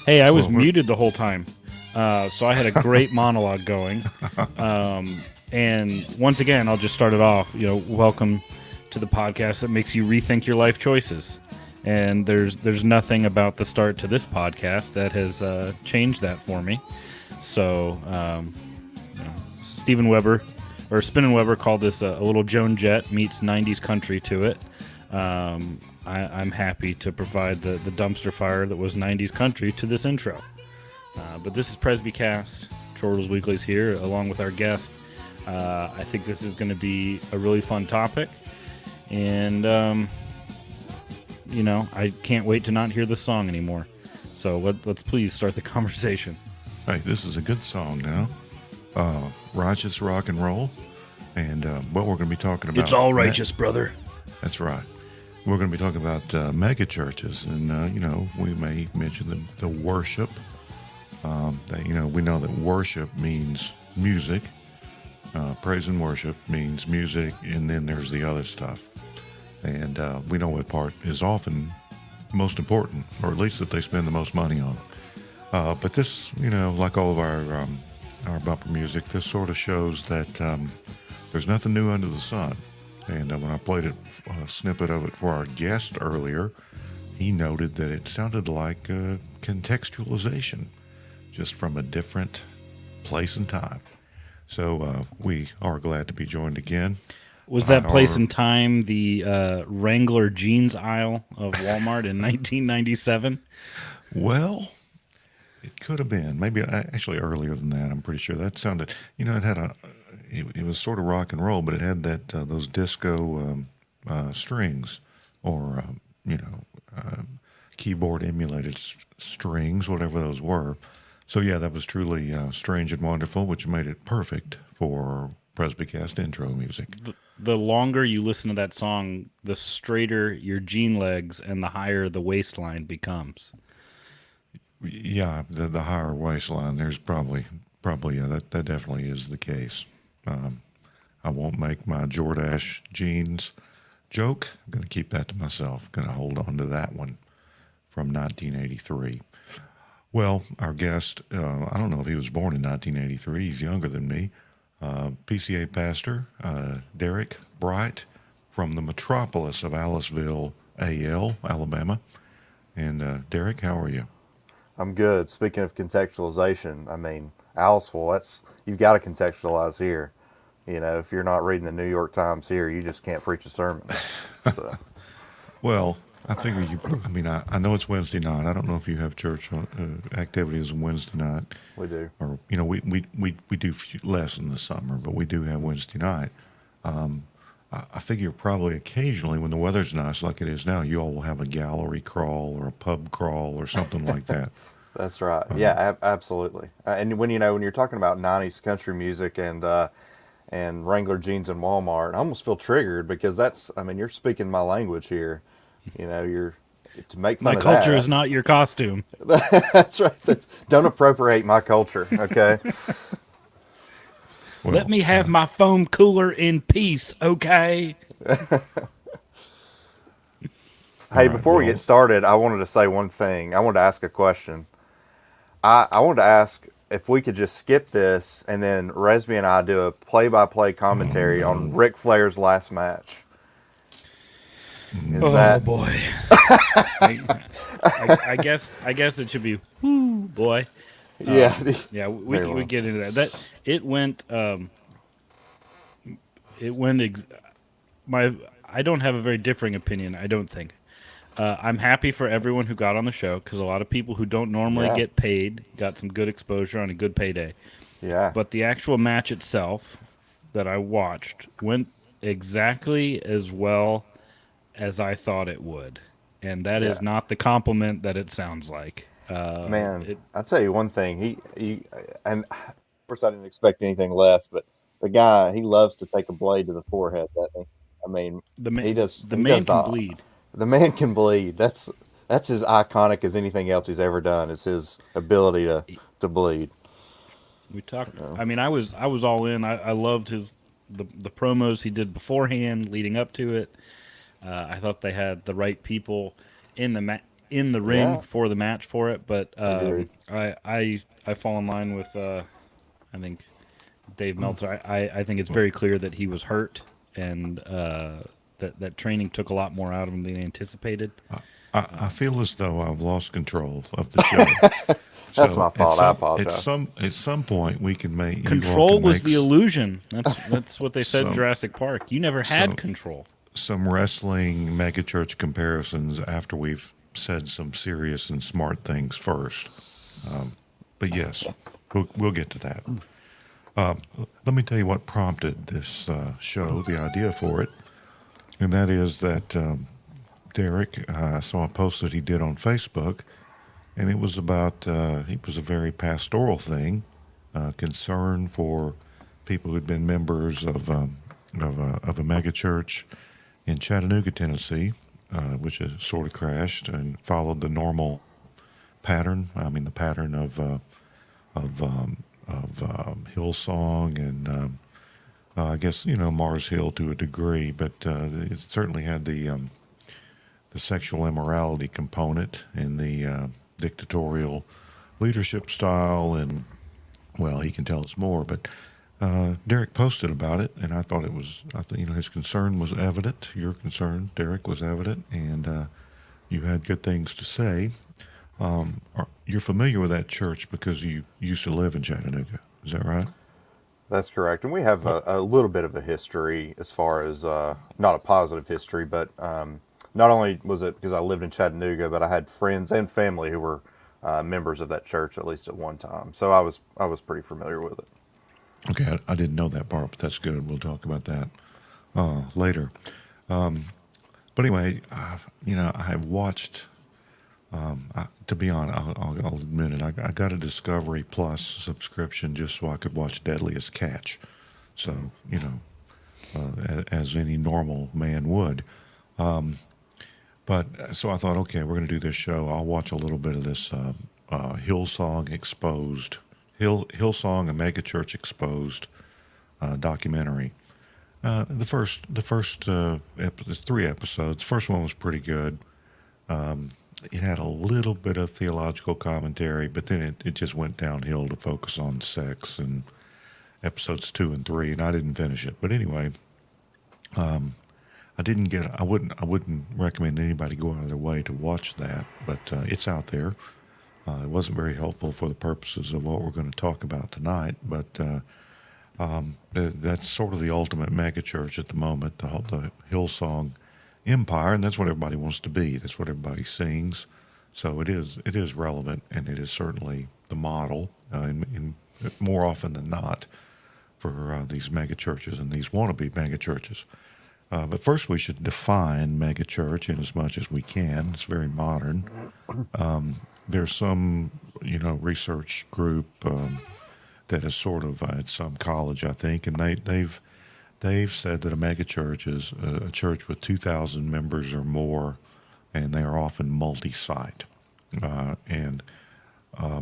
Hey, I was muted the whole time, so I had a great monologue going. And once again, I'll just start it off. Welcome to the podcast that makes you rethink your life choices. And there's nothing about the start to this podcast that has changed that for me. So, Steven Weber, or Spinnin' Weber, called this a little Joan Jett meets 90s country to it. I'm happy to provide the dumpster fire that was 90s country to this intro. But this is Presbycast. Chortles Weekly's here, along with our guest. I think this is going to be a really fun topic. And, I can't wait to not hear this song anymore. So let's please start the conversation. Hey, this is a good song now. Righteous rock and roll. And what we're going to be talking about... It's all righteous, brother. That's right. We're going to be talking about megachurches. And, we may mention the worship. We know that worship means music. Praise and worship means music. And then there's the other stuff. And we know what part is often most important, or at least that they spend the most money on. But this, like all of our bumper music, this sort of shows that there's nothing new under the sun. And when I played a snippet of it for our guest earlier, he noted that it sounded like contextualization, just from a different place and time. So we are glad to be joined again. Was that place and time the Wrangler jeans aisle of Walmart in 1997? Well, it could have been. Maybe actually earlier than that. I'm pretty sure that sounded. It had it was sort of rock and roll, but it had that those disco strings, or keyboard emulated strings, whatever those were. So yeah, that was truly strange and wonderful, which made it perfect for Presbycast intro music. The longer you listen to that song, the straighter your jean legs and the higher the waistline becomes. Yeah, the higher waistline. There's probably that definitely is the case. I won't make my Jordache jeans joke. I'm going to keep that to myself. Going to hold on to that one from 1983. Well, our guest, I don't know if he was born in 1983. He's younger than me. PCA pastor, Derrick Brite, from the metropolis of Aliceville, Alabama. And Derrick, how are you? I'm good. Speaking of contextualization, Aliceville, you've got to contextualize here. If you're not reading the New York Times here, you just can't preach a sermon. So. Well, I figure I know it's Wednesday night. I don't know if you have church activities on Wednesday night. We do. Or, we do less in the summer, but we do have Wednesday night. I figure probably occasionally when the weather's nice like it is now, you all will have a gallery crawl or a pub crawl or something like that. That's right. Yeah, absolutely. And when you're talking about 90s country music and Wrangler jeans and Walmart, I almost feel triggered because you're speaking my language here. You're to make fun my of culture that. Is not your costume. That's right. Don't appropriate my culture, okay? Well, let me have my foam cooler in peace, okay? Hey, before we get started, I wanted to say one thing. I wanted to ask a question. I wanted to ask if we could just skip this and then Resby and I do a play-by-play commentary on Ric Flair's last match. Boy. I guess it should be, whoo, boy. Yeah. We get into that. It went. I don't have a very differing opinion. I don't think. I'm happy for everyone who got on the show because a lot of people who don't normally get paid got some good exposure on a good payday. Yeah. But the actual match itself that I watched went exactly as well as I thought it would, and that is not the compliment that it sounds like. I'll tell you one thing. He and of course I didn't expect anything less, but the guy, he loves to take a blade to the forehead, doesn't he? The man can bleed. The man can bleed. That's as iconic as anything else he's ever done. Is his ability to bleed. We talked. I was all in. I loved the promos he did beforehand, leading up to it. I thought they had the right people in the in the ring Yeah. for the match for it, but Agreed. I fall in line with I think Dave Meltzer. I think it's very clear that he was hurt and that training took a lot more out of him than anticipated. I feel as though I've lost control of the show. That's So my fault. I apologize. at some point we can make Control can was make the illusion. That's what they said in some Jurassic Park. You never had some control. some wrestling megachurch comparisons after we've said some serious and smart things first. But yes, we'll get to that. Let me tell you what prompted this show, the idea for it, and that is that Derrick, I saw a post that he did on Facebook, and it was about it was a very pastoral thing, concern for people who'd been members of a megachurch in Chattanooga, Tennessee, which has sort of crashed and followed the normal pattern. I mean, the pattern of Hillsong and I guess Mars Hill to a degree, but it certainly had the sexual immorality component and the dictatorial leadership style, and well, he can tell us more. But Derrick posted about it, and I thought his concern was evident. Your concern, Derrick, was evident, and you had good things to say. You're familiar with that church because you used to live in Chattanooga. Is that right? That's correct. And we have a little bit of a history as far as not a positive history, but not only was it because I lived in Chattanooga, but I had friends and family who were members of that church at least at one time. So I was pretty familiar with it. Okay, I didn't know that part, but that's good. We'll talk about that later. But anyway, I have watched. To be honest, I'll admit it. I got a Discovery Plus subscription just so I could watch Deadliest Catch. So as any normal man would. But so I thought, okay, we're going to do this show. I'll watch a little bit of this Hillsong Exposed, Hillsong, a Megachurch Exposed documentary. The first there's 3 episodes. First one was pretty good. It had a little bit of theological commentary, but then it just went downhill to focus on sex and episodes 2 and 3, and I didn't finish it. But anyway, I wouldn't recommend anybody go out of their way to watch that, but it's out there. It wasn't very helpful for the purposes of what we're going to talk about tonight, but that's sort of the ultimate megachurch at the moment, the Hillsong empire, and that's what everybody wants to be. That's what everybody sings. So it is relevant, and it is certainly the model, in more often than not, for these megachurches and these wannabe megachurches. But first, we should define megachurch in as much as we can. It's very modern. There's some research group that is sort of at some college, I think, and they've said that a megachurch is a church with 2,000 members or more, and they are often multi-site. And I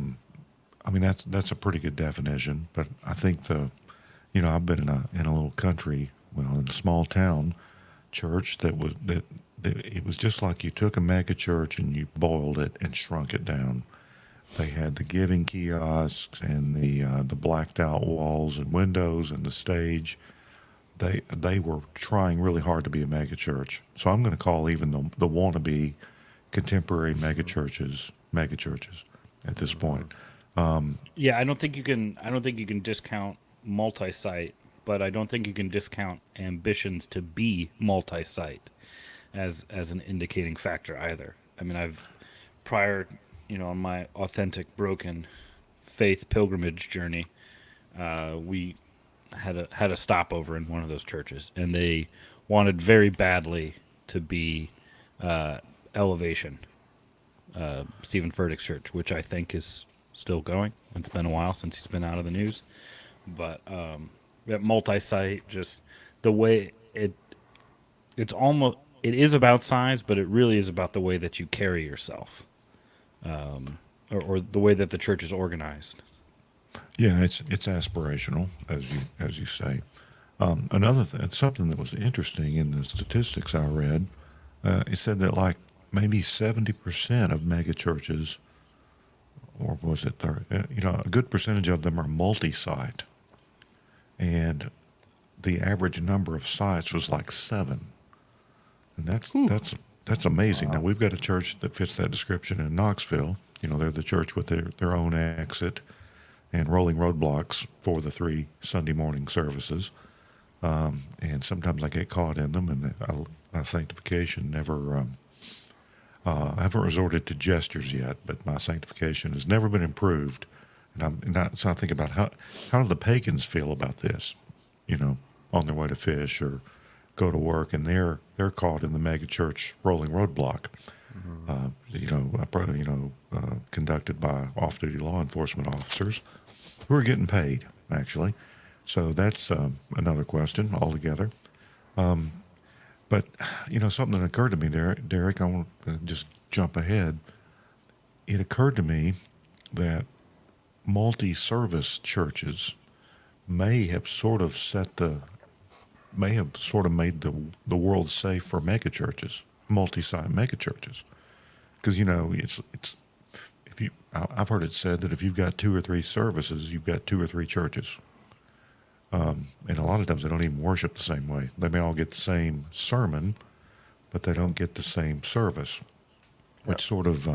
mean that's a pretty good definition. But I think I've been in a little country, in a small town church that it was just like you took a megachurch and you boiled it and shrunk it down. They had the giving kiosks and the blacked out walls and windows and the stage. They were trying really hard to be a megachurch. So I'm going to call even the wannabe contemporary megachurches at this point. Yeah, I don't think you can discount multi-site, but I don't think you can discount ambitions to be multi-site as an indicating factor either. I mean, I've prior, on my authentic broken faith pilgrimage journey, we had a stopover in one of those churches, and they wanted very badly to be Elevation, Stephen Furtick's church, which I think is still going. It's been a while since he's been out of the news, but that multi-site, just the way it is about size, but it really is about the way that you carry yourself, or the way that the church is organized. Yeah, it's aspirational, as you say. Another thing, something that was interesting in the statistics I read, it said that like maybe 70% of megachurches, or was it 30? A good percentage of them are multi-site, and the average number of sites was like 7, and that's amazing. Now we've got a church that fits that description in Knoxville. They're the church with their own exit and rolling roadblocks for the 3 Sunday morning services. And sometimes I get caught in them, and my sanctification never. I haven't resorted to gestures yet, but my sanctification has never been improved. So I think about how do the pagans feel about this? On their way to fish or go to work, and they're caught in the megachurch rolling roadblock. Conducted by off-duty law enforcement officers who are getting paid, actually. So that's another question altogether. But, something that occurred to me, Derrick, I want to just jump ahead. It occurred to me that multi-service churches may have sort of made the world safe for megachurches, multi-site megachurches. Because, I've heard it said that if you've got 2 or 3 services, you've got 2 or 3 churches. And a lot of times they don't even worship the same way. They may all get the same sermon, but they don't get the same service, which sort of,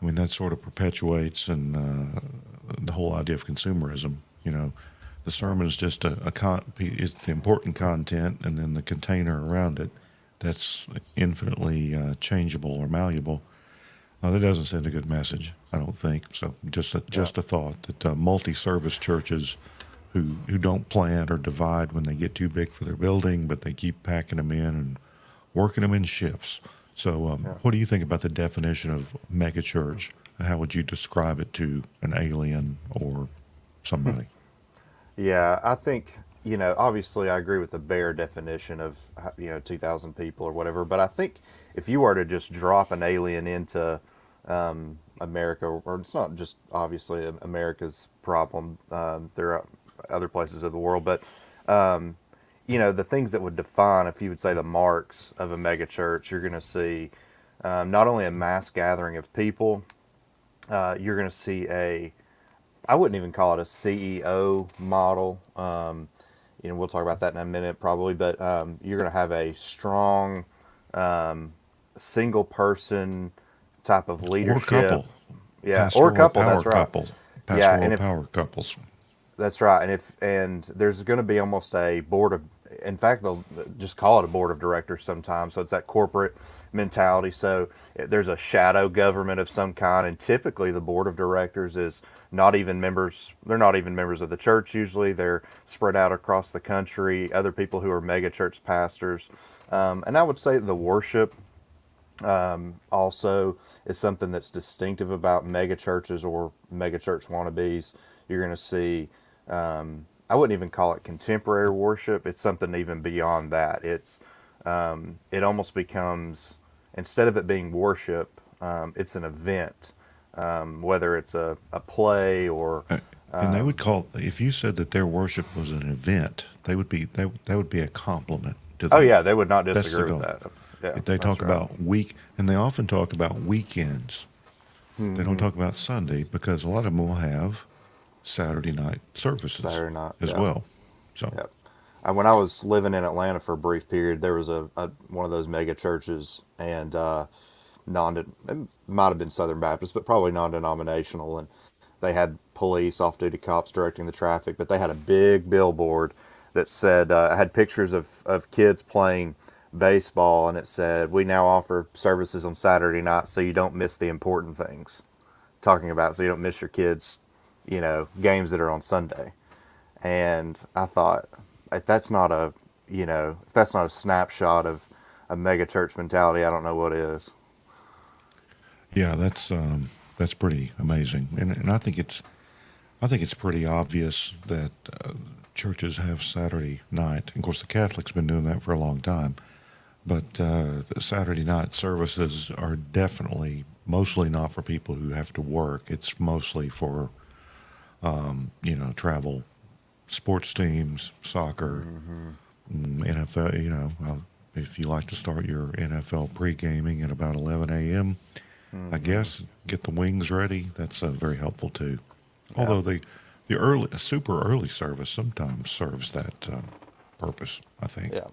that sort of perpetuates the whole idea of consumerism. The sermon is just it's the important content, and then the container around it that's infinitely changeable or malleable. That doesn't send a good message, I don't think. So just a thought that multi-service churches who don't plant or divide when they get too big for their building, but they keep packing them in and working them in shifts. So what do you think about the definition of megachurch? How would you describe it to an alien or somebody? Yeah, I think, obviously I agree with the bare definition of, 2,000 people or whatever, but I think if you were to just drop an alien into America, or it's not just obviously America's problem, there are other places of the world, but, the things that would define, if you would say the marks of a megachurch, you're going to see not only a mass gathering of people, you're going to see I wouldn't even call it a CEO model. We'll talk about that in a minute probably, but you're going to have a strong single person type of leadership. Or couple. Yeah, or couple, that's right. Couple. Pastoral power couples. That's right. And there's going to be almost a board of, in fact, they'll just call it a board of directors sometimes. So it's that corporate mentality. So there's a shadow government of some kind. And typically the board of directors is not even members. They're not even members of the church usually. They're spread out across the country, other people who are mega church pastors. And I would say the worship also is something that's distinctive about mega churches or mega church wannabes. You're going to see, I wouldn't even call it contemporary worship. It's something even beyond that. It almost becomes, instead of it being worship, it's an event, whether it's a play or. And they would call, if you said that their worship was an event, that would be a compliment to them. Oh yeah, they would not disagree with that. Yeah, they talk about and they often talk about weekends. Mm-hmm. They don't talk about Sunday because a lot of them will have Saturday night services as well. So, yep. When I was living in Atlanta for a brief period, there was a one of those mega churches, and it might have been Southern Baptist, but probably non-denominational, and they had police, off-duty cops directing the traffic, but they had a big billboard that said, had pictures of kids playing baseball, and it said, "We now offer services on Saturday night so you don't miss the important things." Talking about so you don't miss your kids' games that are on Sunday. And I thought, if that's not a snapshot of a mega church mentality, I don't know what is. Yeah, that's pretty amazing, and I think it's pretty obvious that churches have Saturday night. Of course, the Catholics been doing that for a long time, but the Saturday night services are definitely mostly not for people who have to work. It's mostly for travel, sports teams, soccer, NFL. if you like to start your NFL pre-gaming at about 11 a.m., I guess get the wings ready. That's very helpful too. Although the early super early service sometimes serves that purpose, I think. Yeah.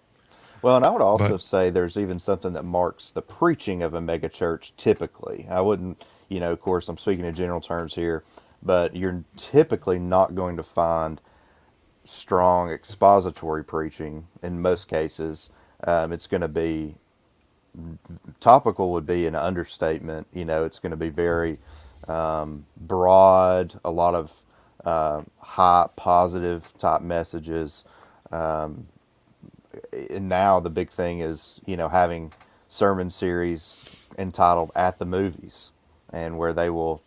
Well, and I would also But say there's even something that marks the preaching of a megachurch typically. I wouldn't, of course, I'm speaking in general terms here, but you're typically not going to find strong expository preaching in most cases. It's going to be topical, would be an understatement. It's going to be very broad, a lot of high positive type messages. And now the big thing is, having sermon series entitled At the Movies, and where they will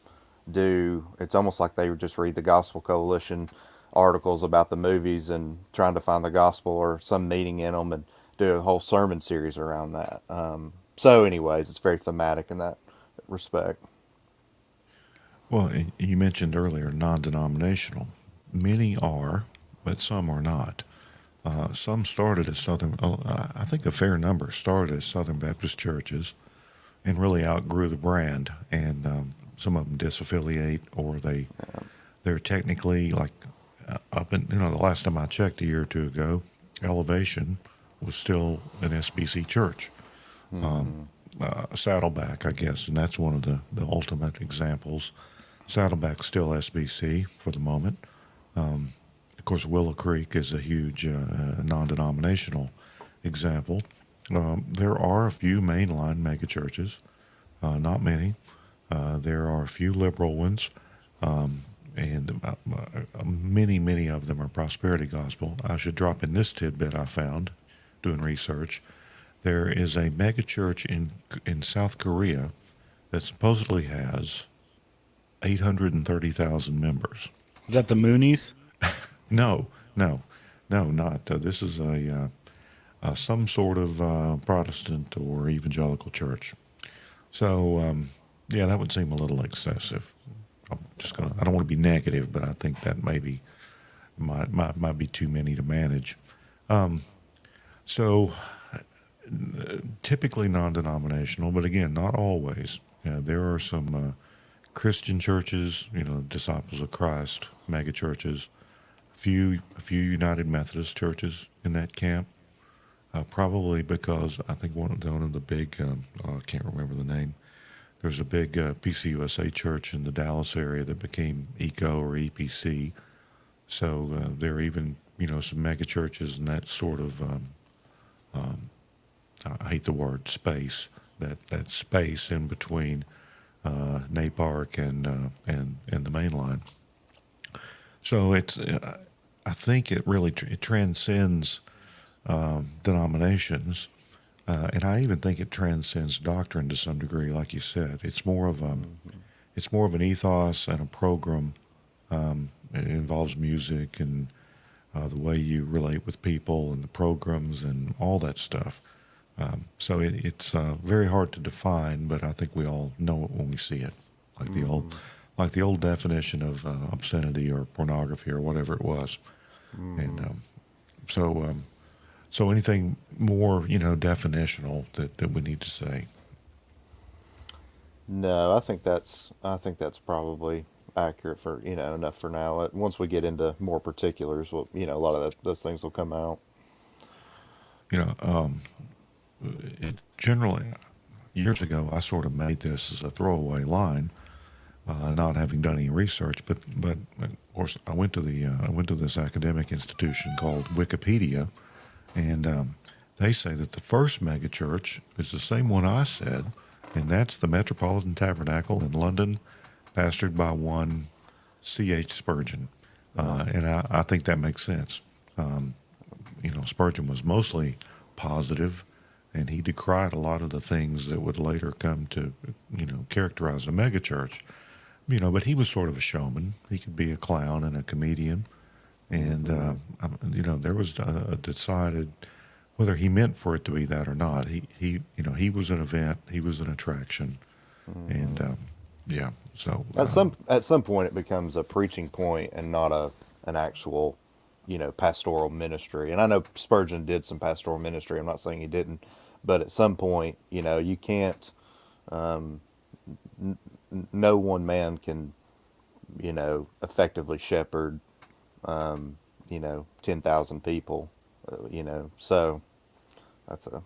it's almost like they would just read the Gospel Coalition articles about the movies and trying to find the gospel or some meaning in them, and do a whole sermon series around that. So anyways, it's very thematic in that respect. well, and you mentioned earlier non-denominational. Many are, but some are not. Some started as Southern. I think a fair number started as Southern Baptist churches, and really outgrew the brand, and some of them disaffiliate, or they're technically like up in, the last time I checked a year or two ago, Elevation was still an SBC church. Saddleback, I guess, and that's one of the ultimate examples. Saddleback's still SBC for the moment. Of course, Willow Creek is a huge non-denominational example. There are a few mainline megachurches, not many. There are a few liberal ones, and many of them are prosperity gospel. I should drop in this tidbit I found doing research. There is a megachurch in South Korea that supposedly has 830,000 members. Is that the Moonies? No, not. This is some sort of Protestant or evangelical church. So, yeah, that would seem a little excessive. I don't want to be negative, but I think that maybe might be too many to manage. So, typically non-denominational, but again, not always. There are some Christian churches, Disciples of Christ, mega churches, a few United Methodist churches in that camp. Probably because I think one of the big, I can't remember the name. There's a big PCUSA church in the Dallas area that became ECO or EPC. So there are even, some mega churches in that sort of, I hate the word space, that space in between NAPARC and the main line. So it's, I think it really it transcends denominations, and I even think it transcends doctrine to some degree. Like you said, it's more of an ethos and a program. It involves music and the way you relate with people and the programs and all that stuff. So it's very hard to define, but I think we all know it when we see it, like the old definition of obscenity or pornography or whatever it was. And so anything more, definitional that we need to say? No, I think that's probably accurate for enough for now. Once we get into more particulars, well, a lot of those things will come out. It generally, years ago, I sort of made this as a throwaway line, not having done any research. But of course, I went to this academic institution called Wikipedia, and they say that the first megachurch is the same one I said, and that's the Metropolitan Tabernacle in London, pastored by one C.H. Spurgeon. And I think that makes sense. Spurgeon was mostly positive, and he decried a lot of the things that would later come to, characterize a megachurch. But he was sort of a showman. He could be a clown and a comedian. And, there was a decided whether he meant for it to be that or not. He was an event. He was an attraction. And, so. At some point, it becomes a preaching point and not an actual, pastoral ministry. And I know Spurgeon did some pastoral ministry. I'm not saying he didn't, but at some point, you can't. No one man can, effectively shepherd, 10,000 people. So that's a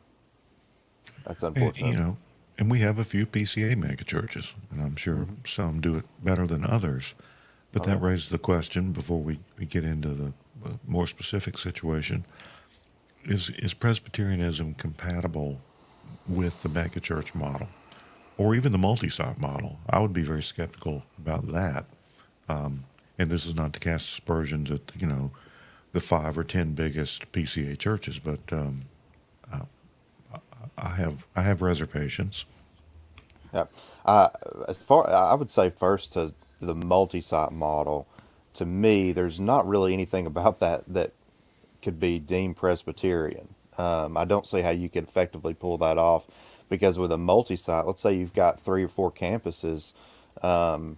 that's And, unfortunate. and we have a few PCA megachurches, and I'm sure some do it better than others. But Oh that yeah. raises the question before we get into the more specific situation: is Presbyterianism compatible with the megachurch model, or even the multi-site model? I would be very skeptical about that. And this is not to cast aspersions at the 5 or 10 biggest PCA churches, but I have reservations. Yeah. I would say first to the multi-site model, to me, there's not really anything about that could be deemed Presbyterian. I don't see how you could effectively pull that off because with a multi-site, let's say you've got 3 or 4 campuses, and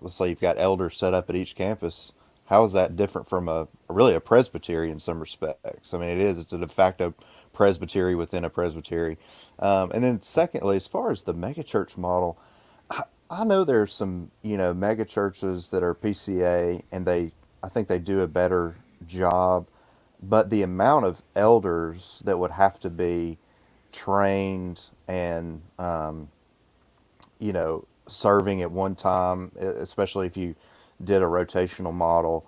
let's say you've got elders set up at each campus. How is that different from really a presbytery in some respects? I mean, it's a de facto presbytery within a presbytery. And then secondly, as far as the megachurch model, I know there's some, mega churches that are PCA, and I think they do a better job, but the amount of elders that would have to be trained and, serving at one time, especially if you did a rotational model,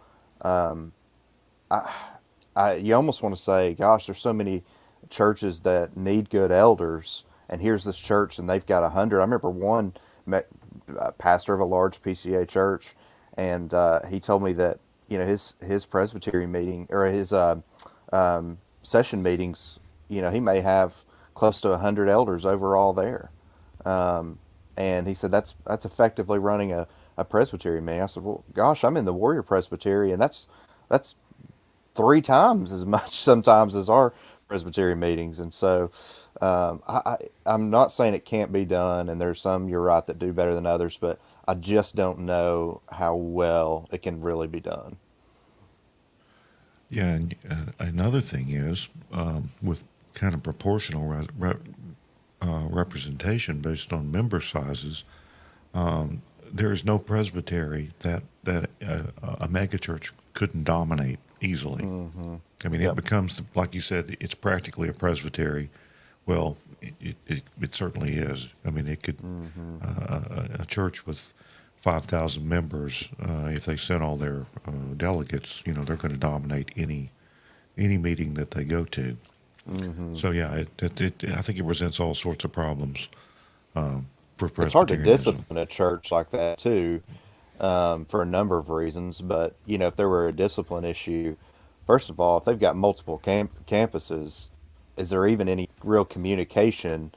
you almost want to say, gosh, there's so many churches that need good elders, and here's this church, and they've got 100. I remember one pastor of a large PCA church, and he told me that his presbytery meeting or his session meetings, he may have close to 100 elders overall there. And he said that's effectively running a presbytery meeting. I said, well, gosh, I'm in the Warrior Presbytery, and that's 3 times as much sometimes as our Presbyterian meetings. And so I'm not saying it can't be done, and there's some, you're right, that do better than others, but I just don't know how well it can really be done. Yeah, and another thing is with kind of proportional representation based on member sizes, there is no presbytery that a megachurch couldn't dominate easily. I mean, it Yep. becomes, like you said, it's practically a presbytery. Well, it certainly is. I mean, it could a church with 5,000 members, if they sent all their delegates, they're going to dominate any meeting that they go to. So yeah, I think it presents all sorts of problems for It's hard to Presbyterianism. discipline a church like that too, for a number of reasons. But if there were a discipline issue, first of all, if they've got multiple campuses, is there even any real communication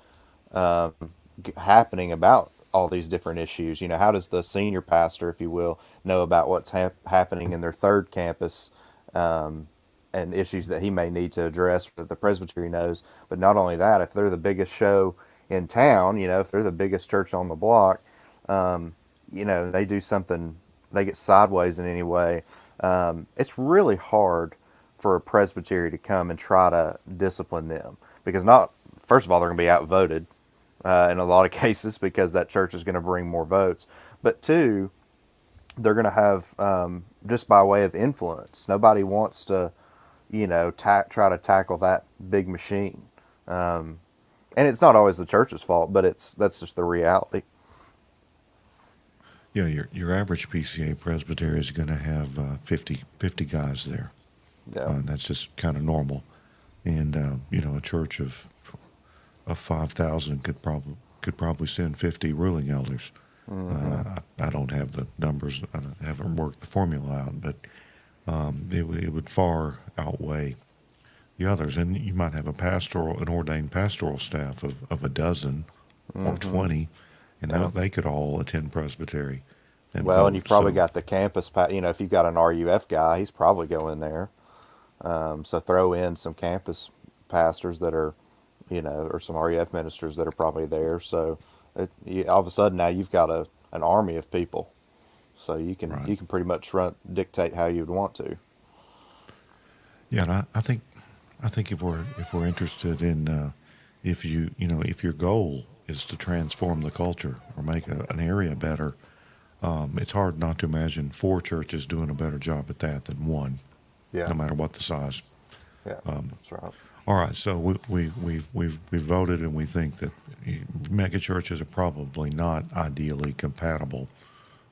happening about all these different issues? How does the senior pastor, if you will, know about what's happening in their third campus, and issues that he may need to address that the presbytery knows? But not only that, if they're the biggest show in town, if they're the biggest church on the block, they do something, they get sideways in any way. It's really hard for a presbytery to come and try to discipline them because not, first of all, they're going to be outvoted in a lot of cases because that church is going to bring more votes. But two, they're going to have, just by way of influence, nobody wants to, try to tackle that big machine. And it's not always the church's fault, but that's just the reality. Yeah, your average PCA presbytery is going to have 50 guys there. Yeah. And that's just kind of normal. And a church of 5,000 could probably send 50 ruling elders. I don't have the numbers. I haven't worked the formula out, but it would far outweigh the others. And you might have an ordained pastoral staff of a dozen or 20, and Yeah. they could all attend presbytery and Well, and you've vote. probably So got the campus, if you've got an RUF guy, he's probably going there. So throw in some campus pastors that are, or some RUF ministers that are probably there. So all of a sudden now you've got an army of people. so you can Right. you can pretty much dictate how you'd want to. Yeah, and I think if we're interested in if if your goal is to transform the culture or make an area better, it's hard not to imagine four churches doing a better job at that than one, Yeah, no matter what the size. yeah, that's right. All right, so we've voted, and we think that mega churches are probably not ideally compatible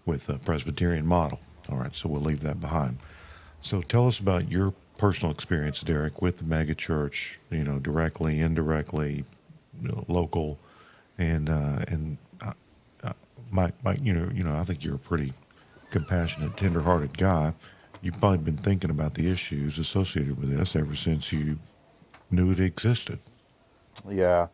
with the Presbyterian model. All right, so we'll leave that behind. So tell us about your personal experience, Derrick, with the mega church. Directly, indirectly, local, and Mike. I think you're a pretty compassionate, tender-hearted guy. You've probably been thinking about the issues associated with this ever since you knew it existed. Yeah.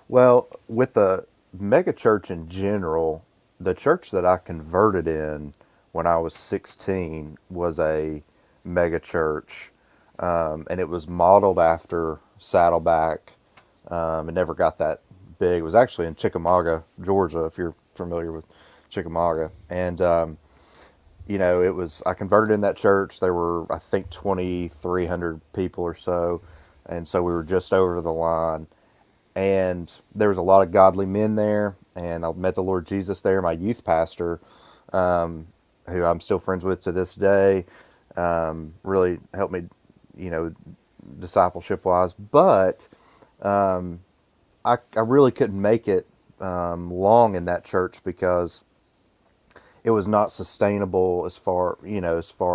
Well, with the mega church in general, the church that I converted in when I was 16 was a mega church, and it was modeled after Saddleback. It never got that big. It was actually in Chickamauga, Georgia, if you're familiar with Chickamauga. And it was, I converted in that church. There were, I think, 2,300 people or so, and so we were just over the line. And there was a lot of godly men there, and I met the Lord Jesus there. My youth pastor, who I'm still friends with to this day, really helped me, discipleship wise. But I really couldn't make it long in that church because it was not sustainable as far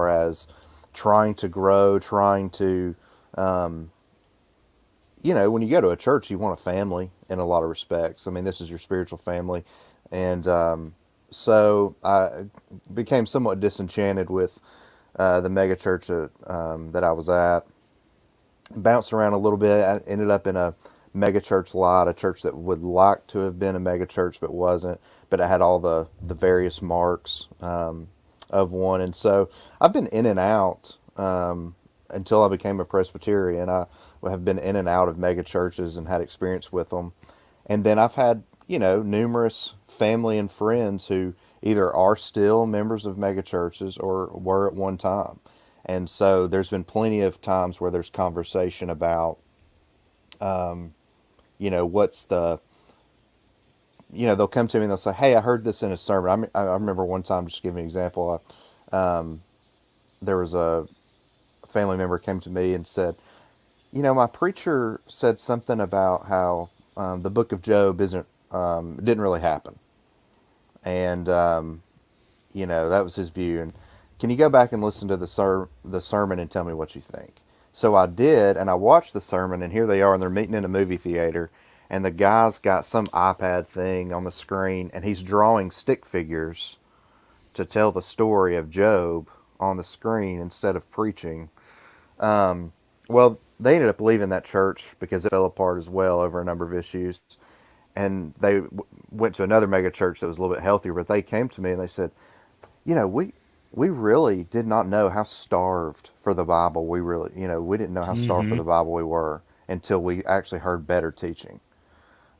as trying to grow, trying to, when you go to a church, you want a family in a lot of respects. I mean, this is your spiritual family. And so I became somewhat disenchanted with the mega church that I was at. Bounced around a little bit. I ended up in a mega church lot, a church that would like to have been a mega church but wasn't. But it had all the various marks of one. And so I've been in and out until I became a Presbyterian. I have been in and out of mega churches and had experience with them. And then I've had, numerous family and friends who either are still members of mega churches or were at one time. And so there's been plenty of times where there's conversation about, what's the, they'll come to me and they'll say, "Hey, I heard this in a sermon." I remember one time, just to give you an example, there was a family member came to me and said, my preacher said something about how the book of Job didn't really happen. And, that was his view. And can you go back and listen to the sermon and tell me what you think? So I did, and I watched the sermon, and here they are, and they're meeting in a movie theater, and the guy's got some iPad thing on the screen, and he's drawing stick figures to tell the story of Job on the screen instead of preaching. Well, they ended up leaving that church because it fell apart as well over a number of issues. And they went to another mega church that was a little bit healthier, but they came to me and they said, we really did not know how starved for the Bible we didn't know how starved for the Bible we were until we actually heard better teaching.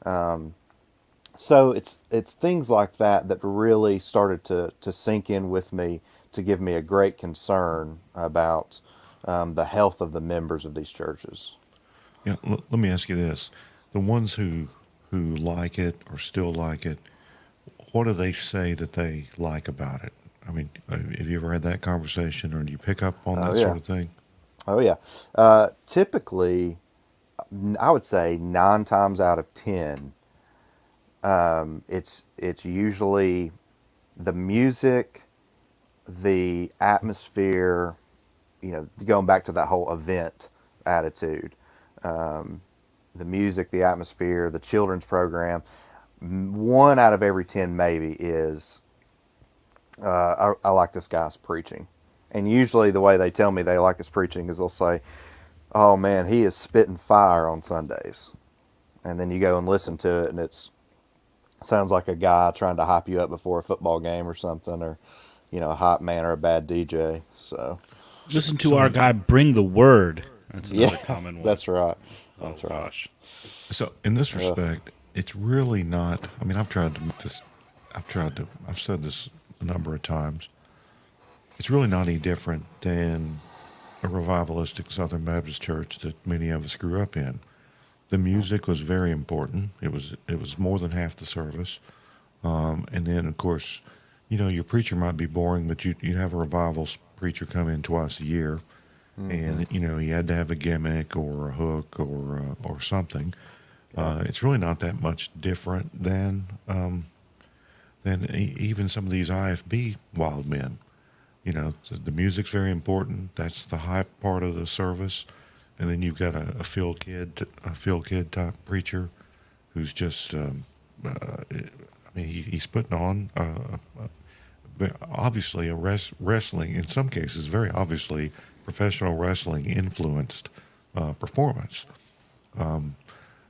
So it's things like that really started to sink in with me, to give me a great concern about the health of the members of these churches. Yeah, let me ask you this: the ones who like it or still like it, what do they say that they like about it? I mean, have you ever had that conversation, or do you pick up on that Yeah. sort of thing? Oh yeah. Typically, I would say 9 times out of 10, it's usually the music, the atmosphere, going back to that whole event attitude. The music, the atmosphere, the children's program. 1 out of every 10 maybe is, I like this guy's preaching. And usually the way they tell me they like his preaching is they'll say, "Oh man, he is spitting fire on Sundays." And then you go and listen to it, and sounds like a guy trying to hype you up before a football game or something, or, a hot man or a bad DJ. So Listen to our guy bring the word. That's another common one. that's right. That's right. Gosh. So, in this respect, it's really not. I mean, I've tried to make this. I've said this a number of times. It's really not any different than a revivalistic Southern Baptist church that many of us grew up in. The music was very important. It was more than half the service. And then, of course, your preacher might be boring, but you'd have a revival preacher come in twice a year, and he had to have a gimmick or a hook or something. It's really not that much different than even some of these IFB wild men. The music's very important. That's the hype part of the service, and then you've got a feel kid type preacher who's just he's putting on obviously a wrestling, in some cases very obviously professional wrestling influenced performance.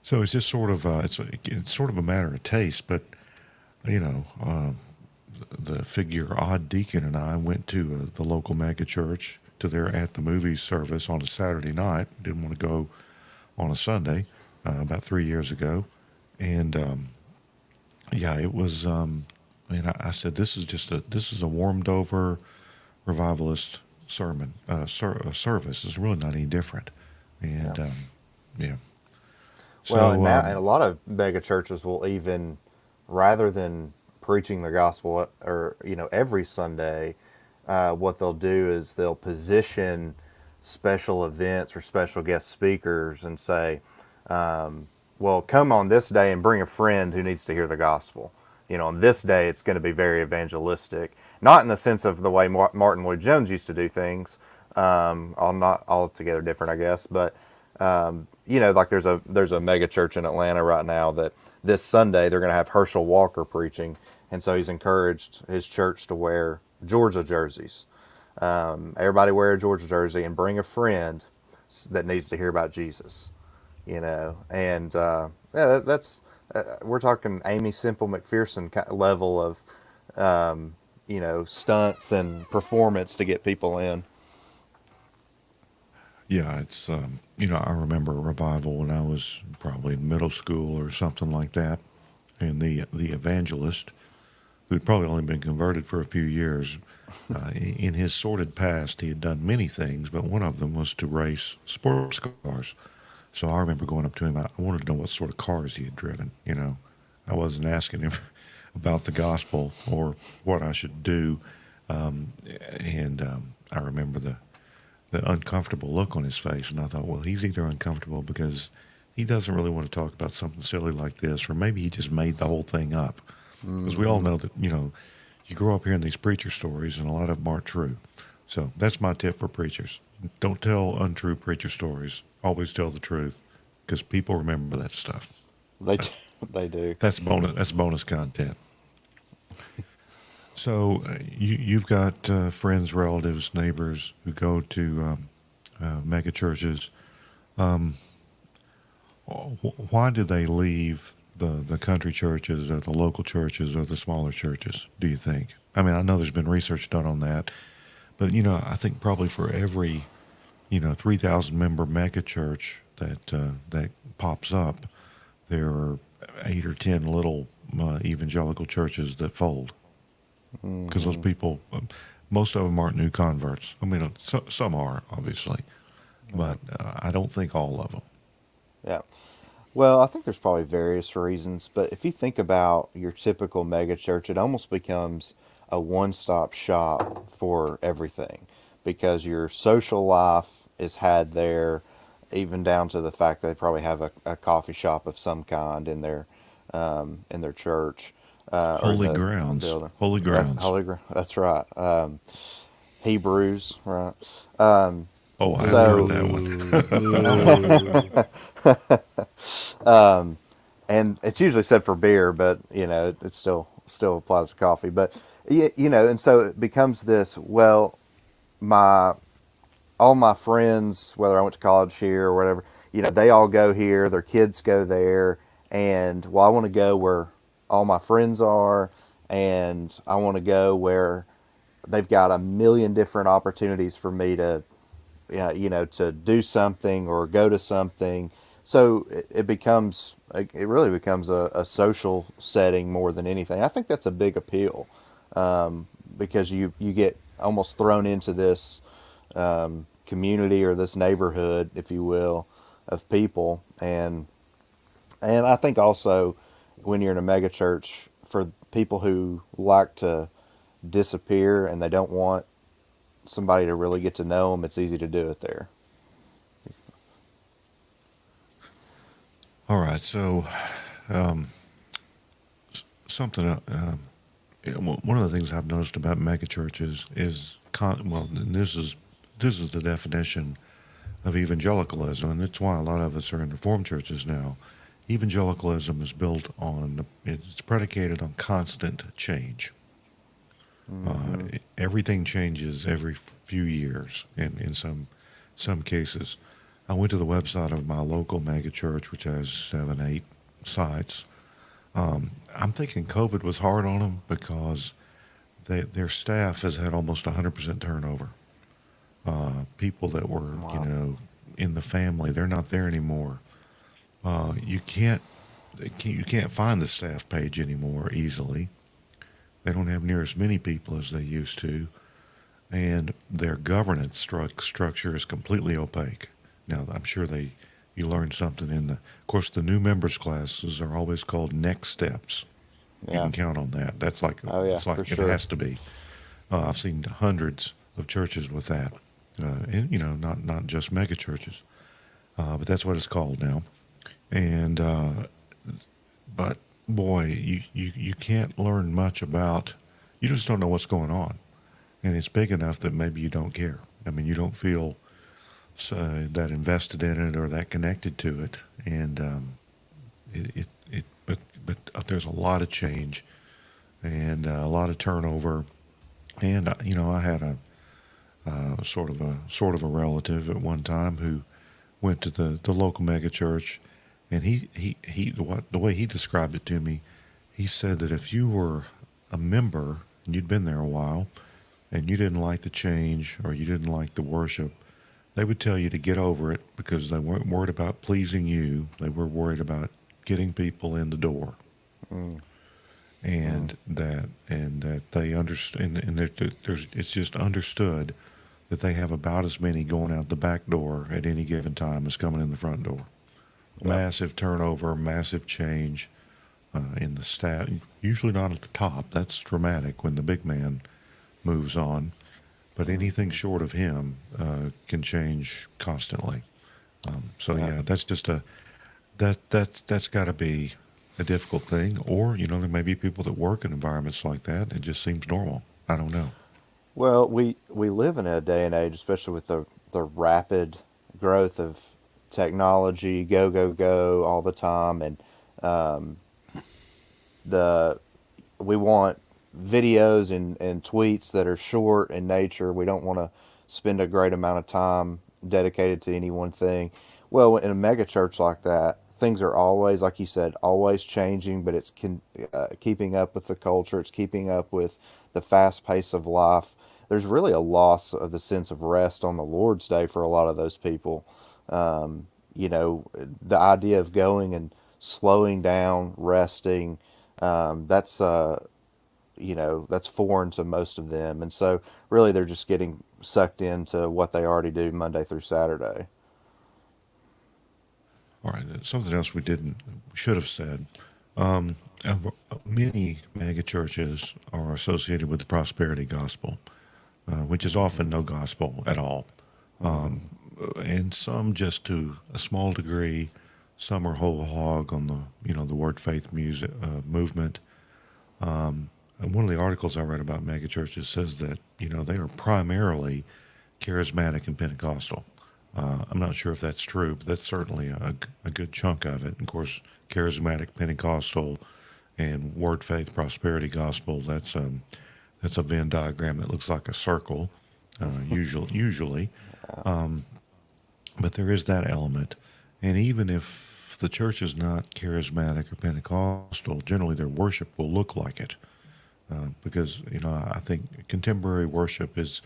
So it's just sort of it's sort of a matter of taste. But the figure Odd Deacon and I went to the local megachurch to their at the movies service on a Saturday night. Didn't want to go on a Sunday about 3 years ago, and it was. I said this is a warmed over revivalist sermon service. It's really not any different, and yeah. So, Well, and now, and a lot of mega churches will even, rather than preaching the gospel or every Sunday, what they'll do is they'll position special events or special guest speakers and say, well, come on this day and bring a friend who needs to hear the gospel. On this day it's going to be very evangelistic, not in the sense of the way Martin Lloyd-Jones used to do things, not altogether different, I guess, but like there's a mega church in Atlanta right now that this Sunday they're going to have Herschel Walker preaching, and so he's encouraged his church to wear Georgia jerseys. Everybody wear a Georgia jersey and bring a friend that needs to hear about Jesus. And that's we're talking Amy Semple McPherson level of stunts and performance to get people in. Yeah, it's I remember a revival when I was probably in middle school or something like that, and the evangelist, who'd probably only been converted for a few years, in his sordid past, he had done many things, but one of them was to race sports cars. So I remember going up to him. I wanted to know what sort of cars he had driven. I wasn't asking him about the gospel or what I should do, and I remember the uncomfortable look on his face, and I thought, well, he's either uncomfortable because he doesn't really want to talk about something silly like this, or maybe he just made the whole thing up. Because we all know that, you grow up hearing these preacher stories, and a lot of them aren't true. So that's my tip for preachers. Don't tell untrue preacher stories. Always tell the truth, because people remember that stuff. They do. That's bonus content. So you've got friends, relatives, neighbors who go to mega churches. Why do they leave the country churches or the local churches or the smaller churches, do you think? I mean, I know there's been research done on that, but I think probably for every 3,000 member mega church that pops up, there are 8 or 10 little evangelical churches that fold. Because those people, most of them aren't new converts. I mean, some are, obviously, but I don't think all of them. Yeah. Well, I think there's probably various reasons, but if you think about your typical mega church, it almost becomes a one-stop shop for everything, because your social life is had there, even down to the fact that they probably have a coffee shop of some kind in their church. Holy grounds. Holy grounds. That's right. Hebrews, right? Oh, I haven't heard that one. And it's usually said for beer, but it still applies to coffee. But and so it becomes this. Well, all my friends, whether I went to college here or whatever, they all go here. Their kids go there, and I want to go where all my friends are, and I want to go where they've got a million different opportunities for me to, to do something or go to something. So it really becomes a social setting more than anything. I think that's a big appeal. because you get almost thrown into this community or this neighborhood, if you will, of people, and I think also when you're in a mega church, for people who like to disappear and they don't want somebody to really get to know them, it's easy to do it there. All right, so something. One of the things I've noticed about megachurches is, well, and this is the definition of evangelicalism, and it's why a lot of us are in Reformed churches now. Evangelicalism is built on, it's predicated on constant change. Everything changes every few years in some cases. I went to the website of my local megachurch, which has 7, 8 sites. I'm thinking COVID was hard on them because their staff has had almost 100% turnover. People that were, in the family, they're not there anymore. You can't find the staff page anymore easily. They don't have near as many people as they used to, and their governance structure is completely opaque. Now, I'm sure you learned something of course, the new members classes are always called next steps. You Yeah. can count on that. That's like, Oh, yeah, it's like for it sure. has to be. I've seen hundreds of churches with that, and not just mega churches, but that's what it's called now. And but boy, you can't learn much about. You just don't know what's going on, and it's big enough that maybe you don't care. I mean, you don't feel that invested in it or that connected to it, and but there's a lot of change and a lot of turnover, and I had a sort of a relative at one time who went to the local mega church, and the way he described it to me, he said that if you were a member and you'd been there a while and you didn't like the change or you didn't like the worship, they would tell you to get over it because they weren't worried about pleasing you. They were worried about getting people in the door. And that they understand, and that it's just understood that they have about as many going out the back door at any given time as coming in the front door. Yep. Massive turnover, massive change in the staff. Usually not at the top. That's dramatic when the big man moves on. But anything short of him can change constantly. That's just that's got to be a difficult thing. Or there may be people that work in environments like that. It just seems normal. I don't know. Well, we live in a day and age, especially with the rapid growth of technology, go all the time, and we want videos and tweets that are short in nature. We don't want to spend a great amount of time dedicated to any one thing. Well, in a mega church like that, things are always, like you said, always changing, but it's keeping up with the culture. It's keeping up with the fast pace of life. There's really a loss of the sense of rest on the Lord's Day for a lot of those people. The idea of going and slowing down, resting, that's foreign to most of them. And so really they're just getting sucked into what they already do Monday through Saturday. All right, something else we should have said. Many mega churches are associated with the prosperity gospel, which is often no gospel at all. And some just to a small degree. Some are whole hog on the word faith movement. And one of the articles I read about megachurches says that they are primarily charismatic and Pentecostal. I'm not sure if that's true, but that's certainly a good chunk of it. And of course, charismatic, Pentecostal, and word faith prosperity gospel. That's a Venn diagram that looks like a circle, usually. But there is that element, and even if the church is not charismatic or Pentecostal, generally their worship will look like it. Because I think contemporary worship is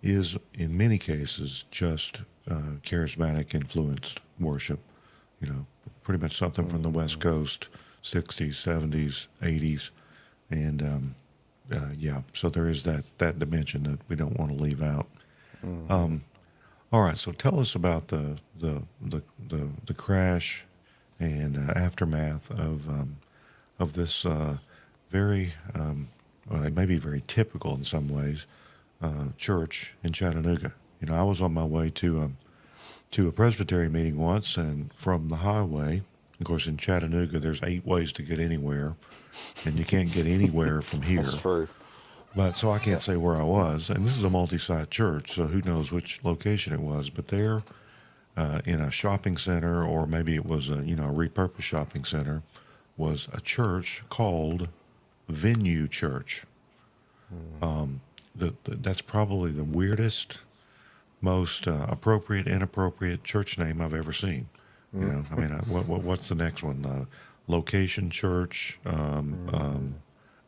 in many cases just charismatic influenced worship. Pretty much something from the West Coast, 60s, 70s, 80s, and yeah. So there is that dimension that we don't want to leave out. All right. So tell us about the crash and aftermath of this very well, it may be very typical in some ways church in Chattanooga. I was on my way to a Presbyterian meeting once, and from the highway, of course, in Chattanooga, there's 8 ways to get anywhere, and you can't get anywhere from here. That's true. But so I can't say where I was, and this is a multi-site church, so who knows which location it was. But there, in a shopping center, or maybe it was a repurposed shopping center, was a church called Venue Church. That's probably the weirdest, most appropriate, inappropriate church name I've ever seen. I mean, what's the next one? Location Church. I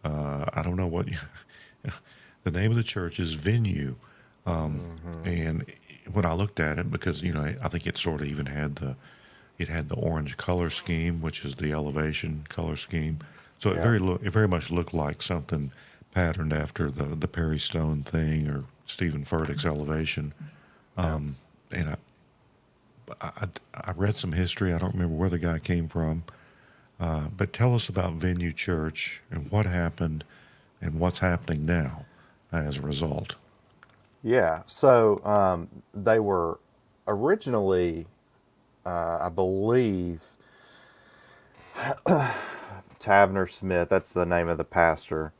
don't know what. The name of the church is Venue, and when I looked at it, because I think it sort of even had the orange color scheme, which is the elevation color scheme. So it very much looked like something patterned after the Perry Stone thing or Stephen Furtick's elevation. And I read some history. I don't remember where the guy came from, but tell us about Venue Church and what happened and what's happening now as a result. Yeah. So they were originally, I believe, Taverner Smith, that's the name of the pastor.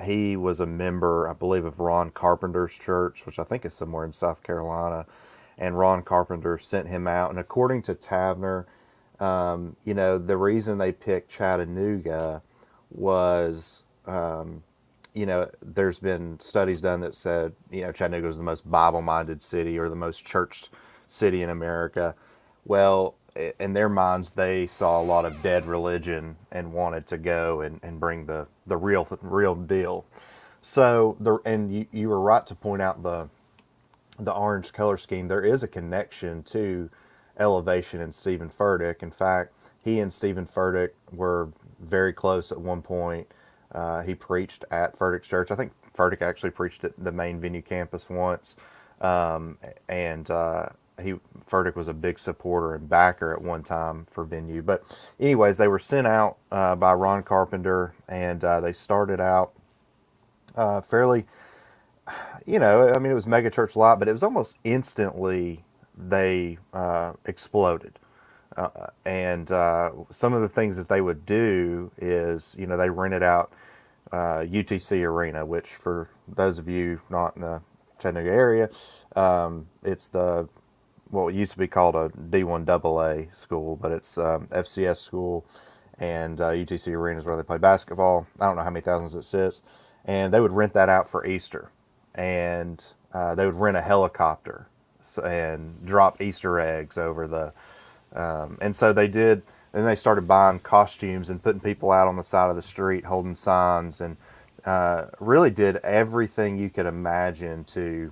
He was a member, I believe, of Ron Carpenter's church, which I think is somewhere in South Carolina. And Ron Carpenter sent him out. And according to Taverner, the reason they picked Chattanooga was, there's been studies done that said, Chattanooga was the most Bible-minded city or the most churched city in America. Well, in their minds, they saw a lot of dead religion and wanted to go and bring the real deal. So, you were right to point out the orange color scheme. There is a connection to Elevation and Stephen Furtick. In fact, he and Stephen Furtick were very close at one point. He preached at Furtick's church. I think Furtick actually preached at the main Venue campus once, and Furtick was a big supporter and backer at one time for Venue. But anyways, they were sent out by Ron Carpenter, and they started out fairly, it was Megachurch Light, but it was almost instantly they exploded. And some of the things that they would do is, they rented out UTC Arena, which for those of you not in the Chattanooga area, it's what used to be called a D1AA school, but it's FCS school, and UTC Arena is where they play basketball. I don't know how many thousands it sits. And they would rent that out for Easter, and they would rent a helicopter and drop Easter eggs over the and so they did, and they started buying costumes and putting people out on the side of the street holding signs, and really did everything you could imagine to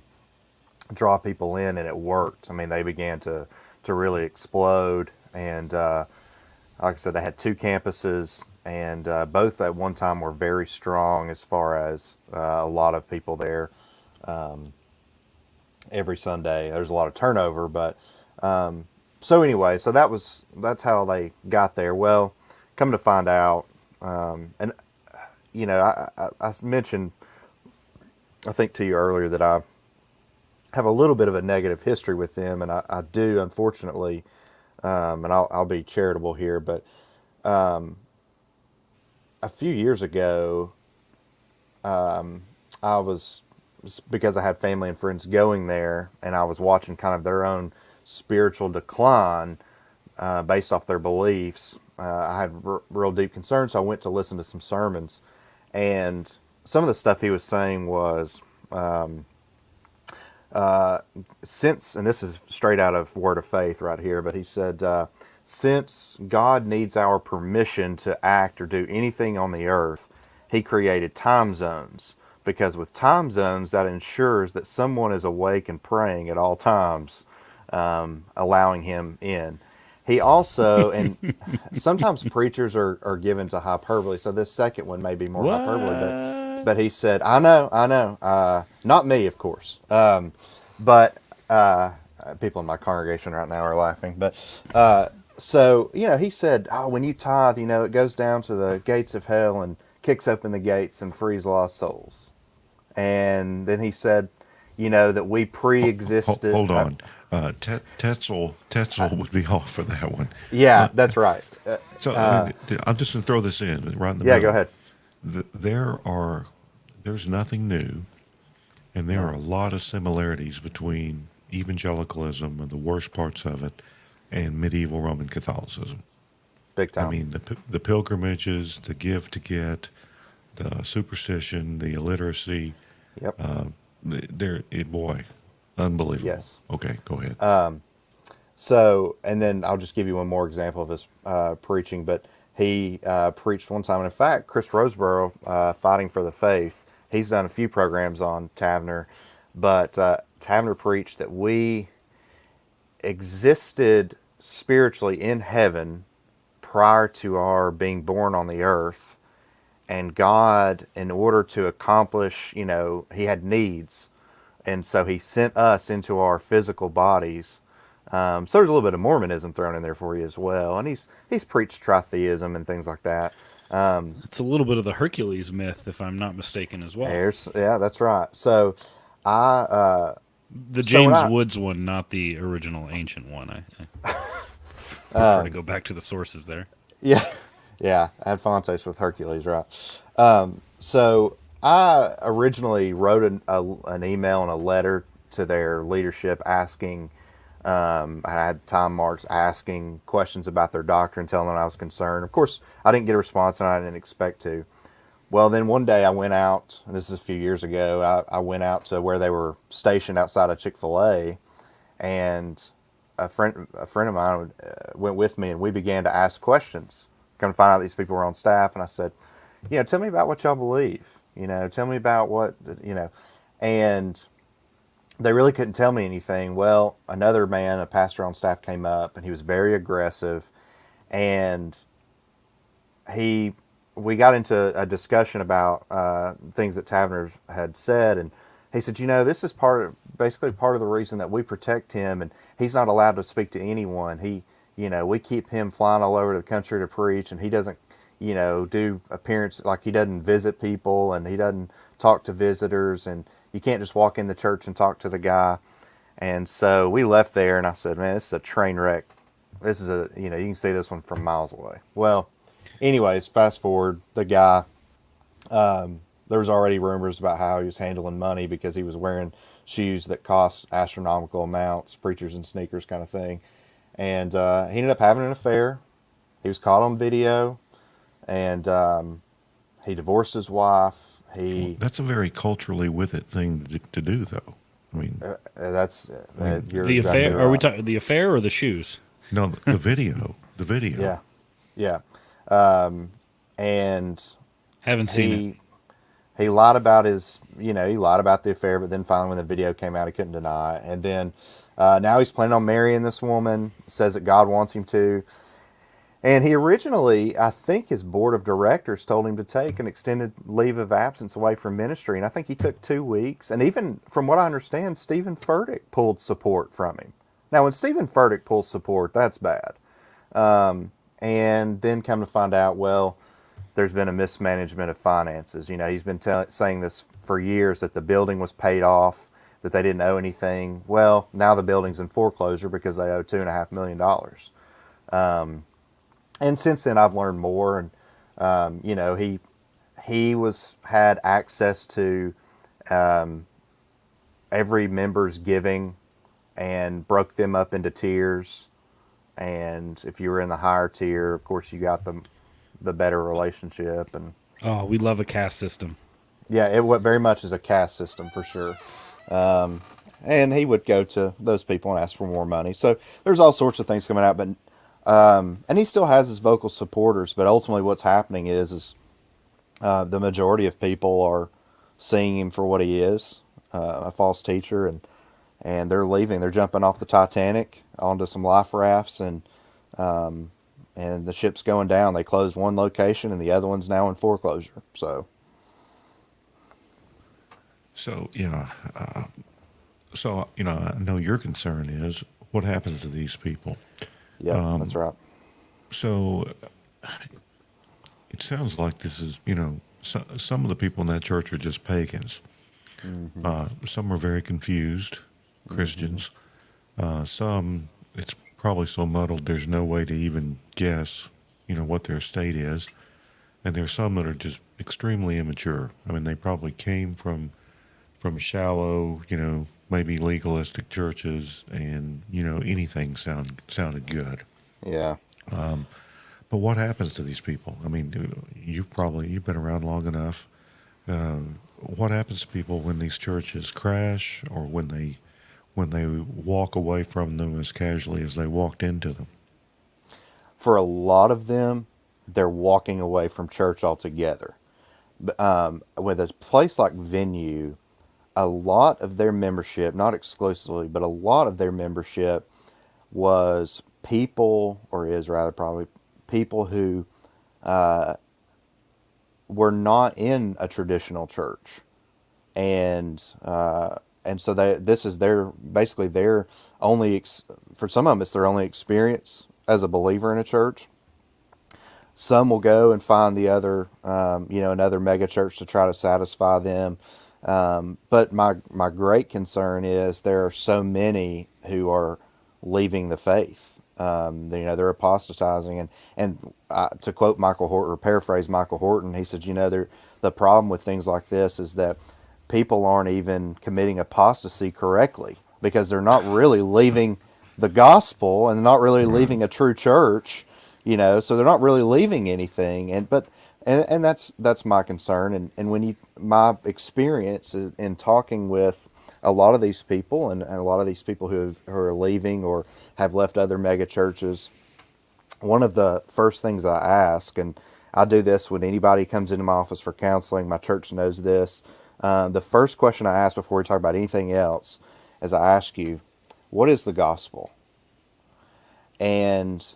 draw people in, and it worked. I mean, they began to really explode, and like I said, they had 2 campuses, and both at one time were very strong as far as a lot of people there every Sunday. There's a lot of turnover, but so anyway, so that's how they got there. Well, come to find out, and I mentioned, I think to you earlier, that I have a little bit of a negative history with them, and I do, unfortunately, and I'll be charitable here, but a few years ago, I was, because I had family and friends going there, and I was watching kind of their own spiritual decline based off their beliefs. I had real deep concerns, so I went to listen to some sermons, and some of the stuff he was saying was, since, and this is straight out of Word of Faith right here, but he said, since God needs our permission to act or do anything on the earth, he created time zones, because with time zones, that ensures that someone is awake and praying at all times, allowing him in. He also, and sometimes preachers are given to hyperbole, so this second one may be more hyperbole, but but he said, I know. Not me, of course. But people in my congregation right now are laughing. But so, he said, oh, when you tithe, it goes down to the gates of hell and kicks open the gates and frees lost souls. And then he said, that we pre-existed. Hold on. Tetzel would be off for that one. Yeah, that's right. So I'm just going to throw this in right in the Yeah, middle. go ahead. There's nothing new, and there are a lot of similarities between evangelicalism and the worst parts of it and medieval Roman Catholicism. Big time. I mean, the pilgrimages, the give to get, the superstition, the illiteracy. Yep. Boy, unbelievable. Yes. Okay, go ahead. So, and then I'll just give you one more example of his preaching. But he preached one time, and in fact, Chris Roseborough, Fighting for the Faith, he's done a few programs on Tavener, but Tavener preached that we existed spiritually in heaven prior to our being born on the earth, and God, in order to accomplish, he had needs, and so he sent us into our physical bodies. So there's a little bit of Mormonism thrown in there for you as well, and he's preached tritheism and things like that. It's a little bit of the Hercules myth, if I'm not mistaken, as well. Yeah, that's right. So The James Woods one, not the original ancient one. I prefer to go back to the sources there. Yeah, yeah, I had Fontes with Hercules, right? So I originally wrote an email and a letter to their leadership asking, I had time marks asking questions about their doctrine, telling them I was concerned. Of course, I didn't get a response, and I didn't expect to. Well, then one day I went out, and this is a few years ago, I went out to where they were stationed outside of Chick-fil-A, and a friend of mine went with me, and we began to ask questions. Come to find out these people were on staff, and I said, tell me about what y'all believe. Tell me about what, and they really couldn't tell me anything. Well, another man, a pastor on staff, came up, and he was very aggressive, and we got into a discussion about things that Tavener had said, and he said, this is basically part of the reason that we protect him, and he's not allowed to speak to anyone. We keep him flying all over the country to preach, and he doesn't, do appearance, like he doesn't visit people, and he doesn't talk to visitors, and you can't just walk in the church and talk to the guy. And so we left there, and I said, man, this is a train wreck. This is you can see this one from miles away. Well, anyways, fast forward, the guy, there was already rumors about how he was handling money because he was wearing shoes that cost astronomical amounts, preachers and sneakers kind of thing. And he ended up having an affair. He was caught on video, and he divorced his wife. That's a very culturally with it thing to do, though. I mean, that's you're The exactly affair? right. Are we talking the affair or the shoes? no, the video, the video. Yeah. And Haven't seen it. he lied about he lied about the affair, but then finally when the video came out, he couldn't deny it. And then now he's planning on marrying this woman, says that God wants him to. And he originally, I think his board of directors told him to take an extended leave of absence away from ministry. And I think he took 2 weeks. And even from what I understand, Stephen Furtick pulled support from him. Now, when Stephen Furtick pulls support, that's bad. And then come to find out, well, there's been a mismanagement of finances. He's been saying this for years, that the building was paid off, that they didn't owe anything. Well, now the building's in foreclosure because they owe $2.5 million. And since then, I've learned more. And he had access to every member's giving and broke them up into tiers. And if you were in the higher tier, of course, you got the better relationship. And Oh, we love a caste system. yeah, it very much is a caste system for sure. And he would go to those people and ask for more money. So there's all sorts of things coming out, but and he still has his vocal supporters. But ultimately, what's happening is the majority of people are seeing him for what he is, a false teacher, and they're leaving. They're jumping off the Titanic onto some life rafts, and the ship's going down. They closed one location, and the other one's now in foreclosure. So So yeah, so I know your concern is what happens to these people. Yep, that's right. So it sounds like this is some of the people in that church are just pagans. Mm-hmm. Some are very confused Mm-hmm. Christians. Some it's probably so muddled there's no way to even guess what their state is. And there's some that are just extremely immature. I mean, they probably came from shallow, maybe legalistic churches, and anything sounded good. Yeah. But what happens to these people? I mean, you've been around long enough. Uh, what happens to people when these churches crash, or when they walk away from them as casually as they walked into them? For a lot of them, they're walking away from church altogether. With a place like Venue, a lot of their membership, not exclusively, but a lot of their membership was people, or is rather probably people who were not in a traditional church, and so this is their basically their only for some of them it's their only experience as a believer in a church. Some will go and find the other, another mega church to try to satisfy them. But my great concern is there are so many who are leaving the faith. They're apostatizing, and to quote Michael Horton, or paraphrase Michael Horton, he said, the problem with things like this is that people aren't even committing apostasy correctly because they're not really leaving the gospel and not really Right. leaving a true church, so they're not really leaving anything. And that's my concern. And when my experience in talking with a lot of these people, and a lot of these people who are leaving or have left other mega churches, one of the first things I ask, and I do this when anybody comes into my office for counseling, my church knows this. The first question I ask before we talk about anything else is I ask you, what is the gospel? And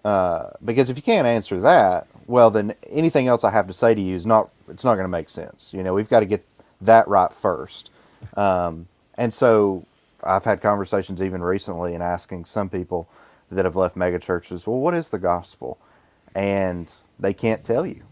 because if you can't answer that, well, then anything else I have to say to you it's not going to make sense. We've got to get that right first. And so I've had conversations even recently and asking some people that have left megachurches, well, what is the gospel? And they can't tell you.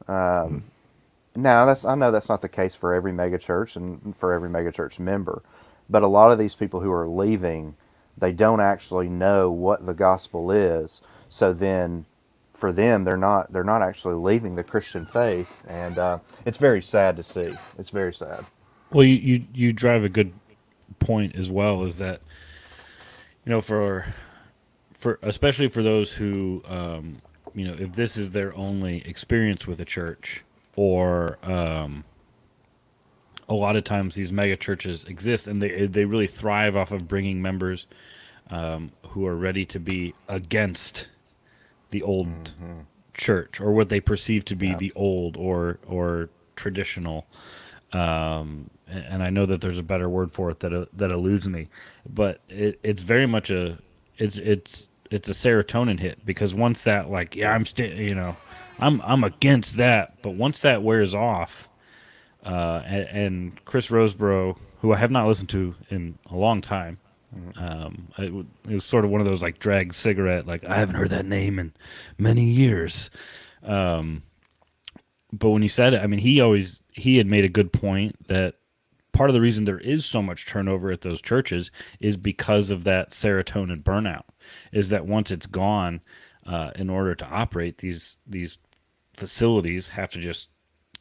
Now, I know that's not the case for every megachurch and for every megachurch member, but a lot of these people who are leaving, they don't actually know what the gospel is. So then, for them, they're not actually leaving the Christian faith, and it's very sad to see. It's very sad. Well, you drive a good point as well. Is that for especially for those who if this is their only experience with a church, or a lot of times these mega churches exist and they really thrive off of bringing members who are ready to be against the old church, or what they perceive to be Yeah. the old or traditional. And I know that there's a better word for it that eludes me, but it's very much it's a serotonin hit, because once that, like, yeah, I'm against that, but once that wears off, and Chris Roseborough, who I have not listened to in a long time, it was sort of one of those like drag cigarette, like, I haven't heard that name in many years. But when he said it, I mean, he had made a good point that part of the reason there is so much turnover at those churches is because of that serotonin burnout. Is that once it's gone, in order to operate, these facilities have to just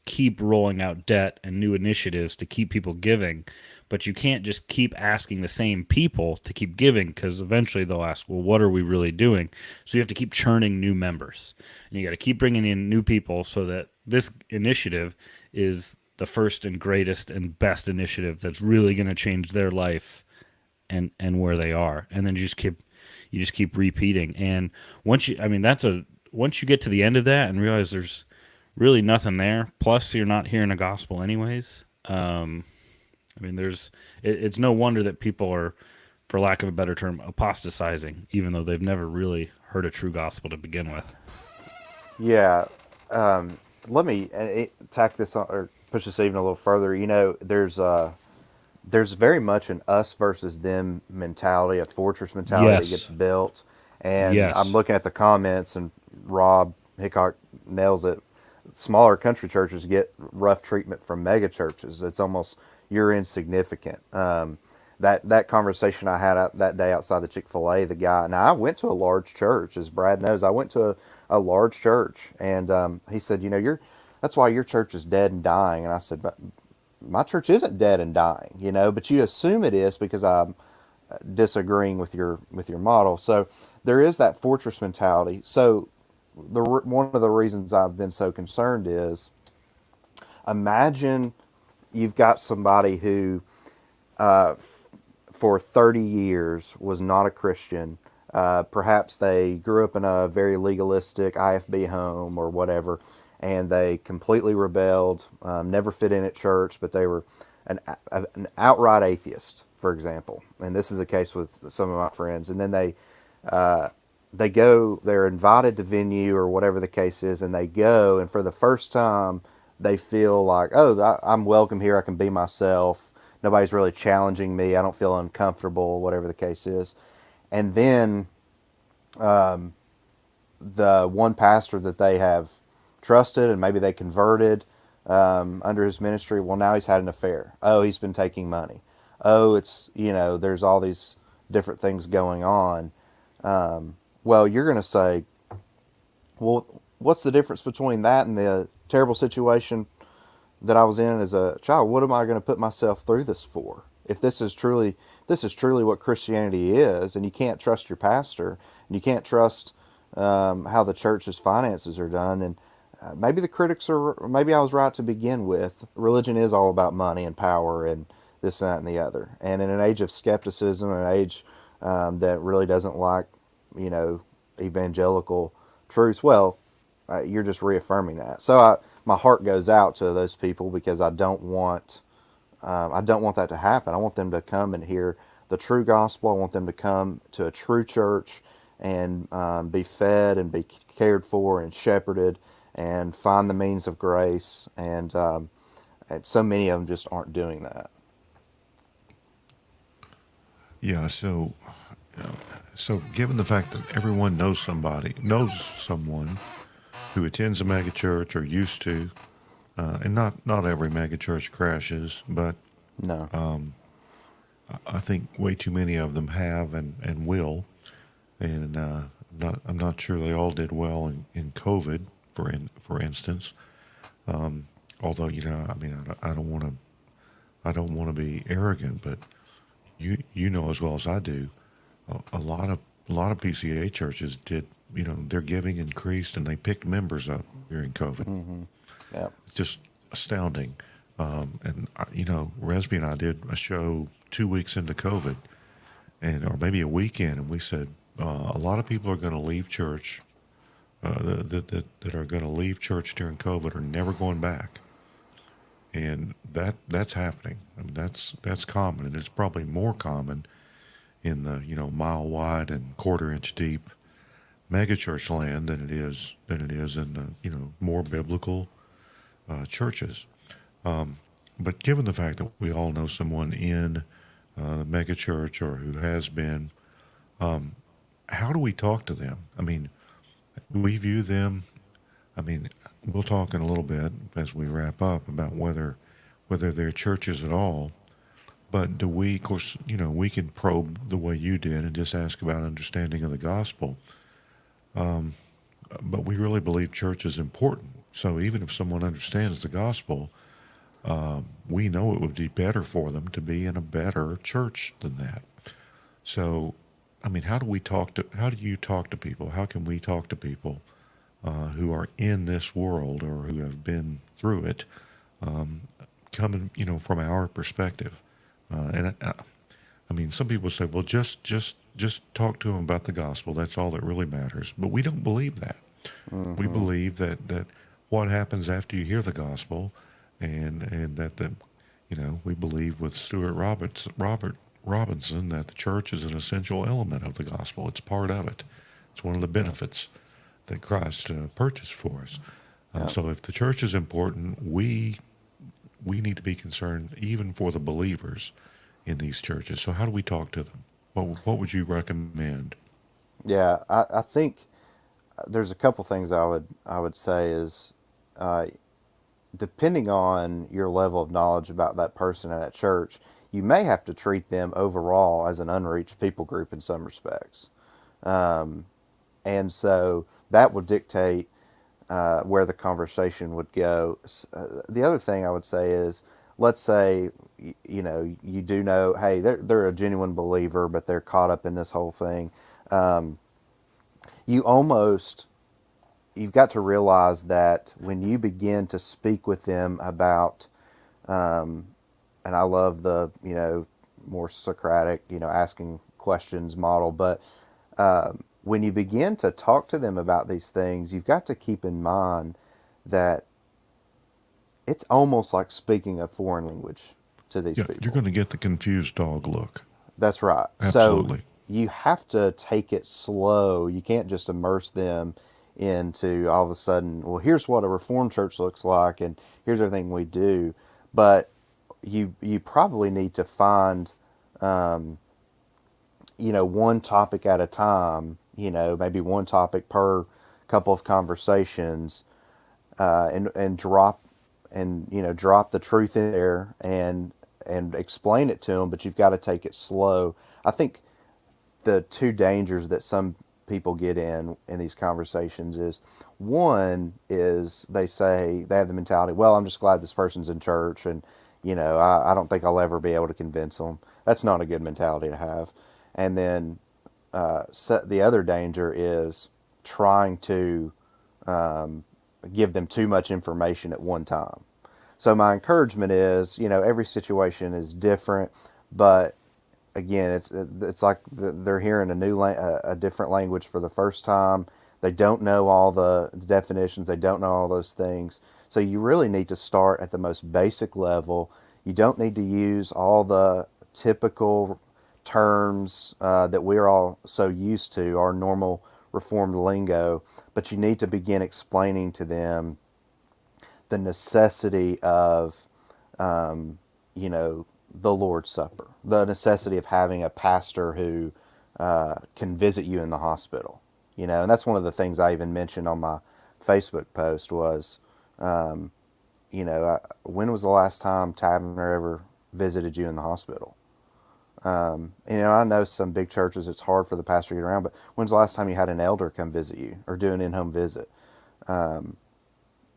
keep rolling out debt and new initiatives to keep people giving. But you can't just keep asking the same people to keep giving, because eventually they'll ask, well, what are we really doing? So you have to keep churning new members, and you got to keep bringing in new people so that this initiative is the first and greatest and best initiative that's really going to change their life and where they are. And then you just keep repeating. And once you get to the end of that and realize there's really nothing there, plus you're not hearing a gospel anyways. I mean, it's no wonder that people are, for lack of a better term, apostatizing, even though they've never really heard a true gospel to begin with. Yeah. Let me tack this on, or push this even a little further, you know, there's very much an us versus them mentality, a fortress mentality that gets Yes. built. And I'm Yes. looking at the comments, and Rob Hickok nails it. Smaller country churches get rough treatment from mega churches. It's almost you're insignificant. That conversation I had that day outside the Chick-fil-A, the guy, and I went to a large church, as Brad knows. I went to a large church, and he said, you know, that's why your church is dead and dying. And I said, but my church isn't dead and dying, you know, but you assume it is because I'm disagreeing with your model. So there is that fortress mentality. So one of the reasons I've been so concerned is, imagine you've got somebody who for 30 years was not a Christian. Perhaps they grew up in a very legalistic IFB home or whatever, and they completely rebelled, never fit in at church, but they were an outright atheist, for example. And this is the case with some of my friends. And then they're invited to venue or whatever the case is, and they go, and for the first time, they feel like, oh, I'm welcome here. I can be myself. Nobody's really challenging me. I don't feel uncomfortable, whatever the case is. And then the one pastor that they have trusted and maybe they converted under his ministry, well, now he's had an affair. Oh, he's been taking money. Oh, it's, you know, there's all these different things going on. Well, you're going to say, well, what's the difference between that and the terrible situation that I was in as a child? What am I going to put myself through this for? If this is truly what Christianity is, and you can't trust your pastor, and you can't trust how the church's finances are done, then maybe the critics are. Maybe I was right to begin with. Religion is all about money and power and this, that, and the other. And in an age of skepticism, an age that really doesn't like, you know, evangelical truths, well, you're just reaffirming that. So my heart goes out to those people because I don't want that to happen. I want them to come and hear the true gospel. I want them to come to a true church and be fed and be cared for and shepherded and find the means of grace. And so many of them just aren't doing that. Yeah, so given the fact that everyone knows someone who attends a megachurch or used to, and not every megachurch crashes, but No. I think way too many of them have and will, and I'm not sure they all did well in COVID, for instance. Although, you know, I mean, I don't want to be arrogant, but you know as well as I do, a lot of PCA churches did, you know, their giving increased and they picked members up during COVID. Mm-hmm. Yeah. It's just astounding. And you know, Resby and I did a show 2 weeks into COVID, or maybe a weekend, and we said a lot of people are going to leave church that are going to leave church during COVID are never going back, and that's happening. I mean, that's common, and it's probably more common in the, you know, mile wide and quarter-inch deep megachurch land than it is in the, you know, more biblical churches. But given the fact that we all know someone in the megachurch or who has been, how do we talk to them? I mean, we view them. I mean, we'll talk in a little bit as we wrap up about whether they're churches at all. But do we, of course, you know, we can probe the way you did and just ask about understanding of the gospel. But we really believe church is important. So even if someone understands the gospel, we know it would be better for them to be in a better church than that. So, I mean, how do you talk to people? How can we talk to people who are in this world or who have been through it, coming, you know, from our perspective? I mean, some people say, well, just talk to them about the gospel. That's all that really matters. But we don't believe that. Mm-hmm. We believe that what happens after you hear the gospel, and that you know, we believe with Stuart Robinson that the church is an essential element of the gospel. It's part of it. It's one of the benefits that Christ purchased for us. So if the church is important, we we need to be concerned even for the believers in these churches. So how do we talk to them? What would you recommend? Yeah, I think there's a couple things I would say is uh, depending on your level of knowledge about that person and that church, you may have to treat them overall as an unreached people group in some respects. And so that would dictate where the conversation would go. The other thing I would say is, let's say, you do know, hey, they're a genuine believer, but they're caught up in this whole thing. You almost you've got to realize that when you begin to speak with them about, and I love the more Socratic asking questions model, but when you begin to talk to them about these things, you've got to keep in mind that it's almost like speaking a foreign language to these Yeah, people. you're going to get the confused dog look. That's right. So Absolutely. you have to take it slow. You can't just immerse them into all of a sudden, well, here's what a Reformed church looks like and here's everything we do. But you probably need to find one topic at a time, maybe one topic per couple of conversations, and drop the truth in there and explain it to them, but you've got to take it slow. I think the two dangers that some people get in these conversations is, one is they have the mentality, well, I'm just glad this person's in church, and I don't think I'll ever be able to convince them. That's not a good mentality to have. And then the other danger is trying to give them too much information at one time. So my encouragement is, every situation is different, but again, it's like they're hearing a different language for the first time. They don't know all the definitions. They don't know all those things. So you really need to start at the most basic level. You don't need to use all the typical terms that we're all so used to, our normal Reformed lingo, but you need to begin explaining to them the necessity of, the Lord's Supper, the necessity of having a pastor who can visit you in the hospital. And that's one of the things I even mentioned on my Facebook post was, when was the last time Taverner ever visited you in the hospital? I know some big churches, it's hard for the pastor to get around, but when's the last time you had an elder come visit you or do an in-home visit? And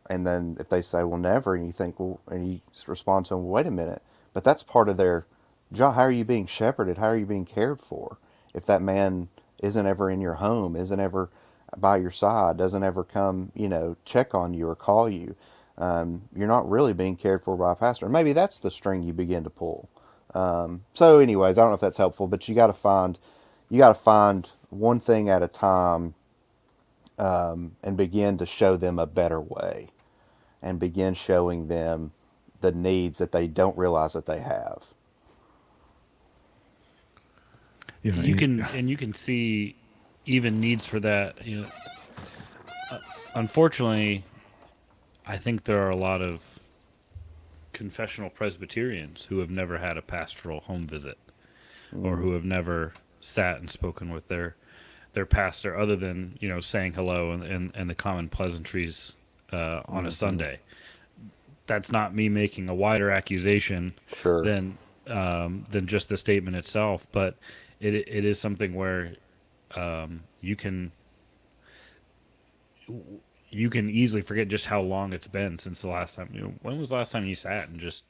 then if they say, well, never, and you think, well, and you respond to them, well, wait a minute, but that's part of their job. How are you being shepherded? How are you being cared for? If that man isn't ever in your home, isn't ever by your side, doesn't ever come, check on you or call you, you're not really being cared for by a pastor. Maybe that's the string you begin to pull. So anyways, I don't know if that's helpful, but you got to find one thing at a time, and begin to show them a better way and begin showing them the needs that they don't realize that they have. Yeah, You can see even needs for that. Unfortunately, I think there are a lot of confessional Presbyterians who have never had a pastoral home visit, or who have never sat and spoken with their pastor, other than saying hello and the common pleasantries on a Sunday. That's not me making a wider accusation Sure. than just the statement itself, but it is something where you can easily forget just how long it's been since the last time. When was the last time you sat and just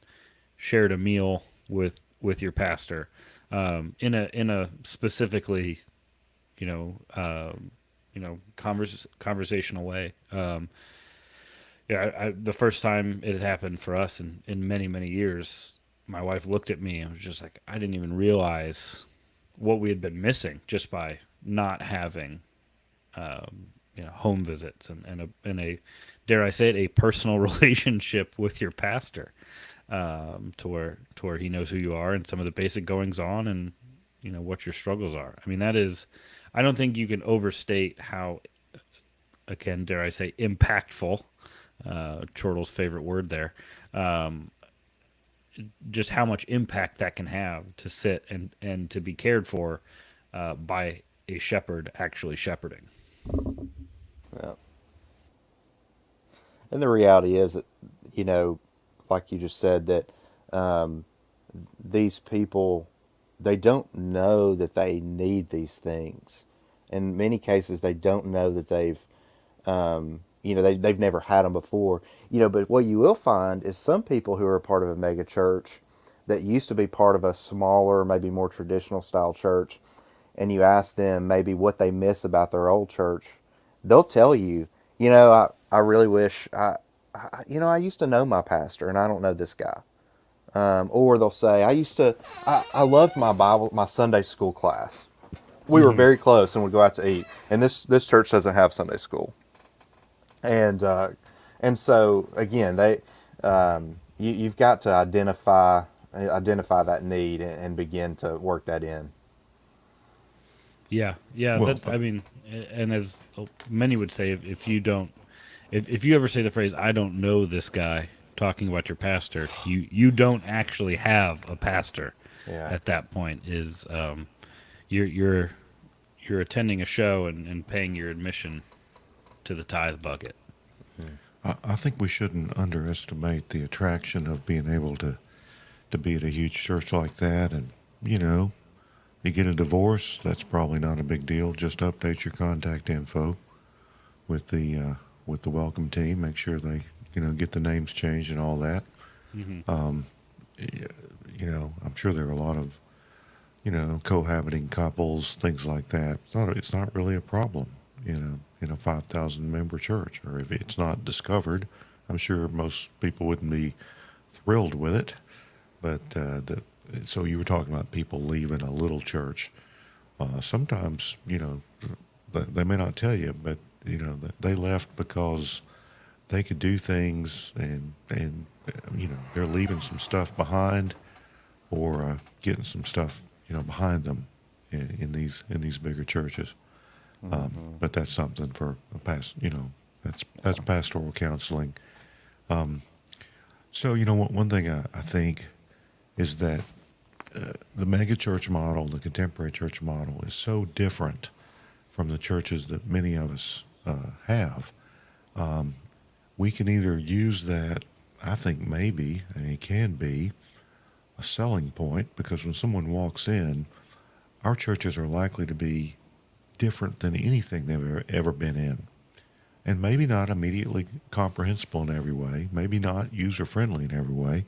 shared a meal with your pastor, in a specifically conversational way. The first time it had happened for us in many, many years, my wife looked at me and was just like, I didn't even realize what we had been missing just by not having, home visits and a, dare I say it, a personal relationship with your pastor, to where he knows who you are and some of the basic goings on and what your struggles are. I mean, I don't think you can overstate how, again, dare I say, impactful, Chortle's favorite word there, just how much impact that can have to sit and to be cared for by a shepherd actually shepherding. Yeah. And the reality is that, you know, like you just said, that um, these people, they don't know that they need these things. In many cases, they don't know that they've never had them before. But what you will find is some people who are a part of a mega church that used to be part of a smaller, maybe more traditional style church, and you ask them maybe what they miss about their old church, they'll tell you, I really wish I used to know my pastor and I don't know this guy. Or they'll say, I loved my Sunday school class. We were very close and would go out to eat. And this church doesn't have Sunday school. And so again, you've got to identify that need and begin to work that in. Yeah, yeah. Well, That I mean, and as many would say, if you don't, if you ever say the phrase "I don't know this guy," talking about your pastor, you don't actually have a pastor. Yeah. At that point, is you're attending a show and paying your admission to the tithe bucket. I think we shouldn't underestimate the attraction of being able to be at a huge church like that. And, you get a divorce, that's probably not a big deal. Just update your contact info with the welcome team. Make sure they, get the names changed and all that. I'm sure there are a lot of, cohabiting couples, things like that. It's not really a problem, in a 5,000 member church, or if it's not discovered, I'm sure most people wouldn't be thrilled with it. But so you were talking about people leaving a little church. Sometimes, they may not tell you, but they left because they could do things, and they're leaving some stuff behind, or getting some stuff behind them in these bigger churches. But that's something for a that's pastoral counseling. So one thing I think is that the mega church model, the contemporary church model, is so different from the churches that many of us have. We can either use that, I think maybe, and it can be a selling point, because when someone walks in, our churches are likely to be different than anything they've ever been in. And maybe not immediately comprehensible in every way, maybe not user-friendly in every way,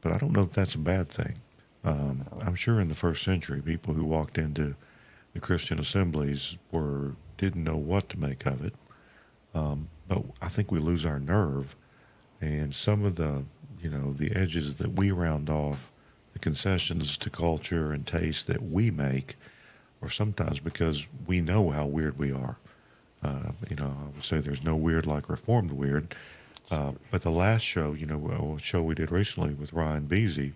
but I don't know if that's a bad thing. I'm sure in the first century, people who walked into the Christian assemblies didn't know what to make of it. But I think we lose our nerve, and some of the edges that we round off, the concessions to culture and taste that we make, or sometimes because we know how weird we are. I would say there's no weird like Reformed weird. But the last show, a show we did recently with Ryan Beasy,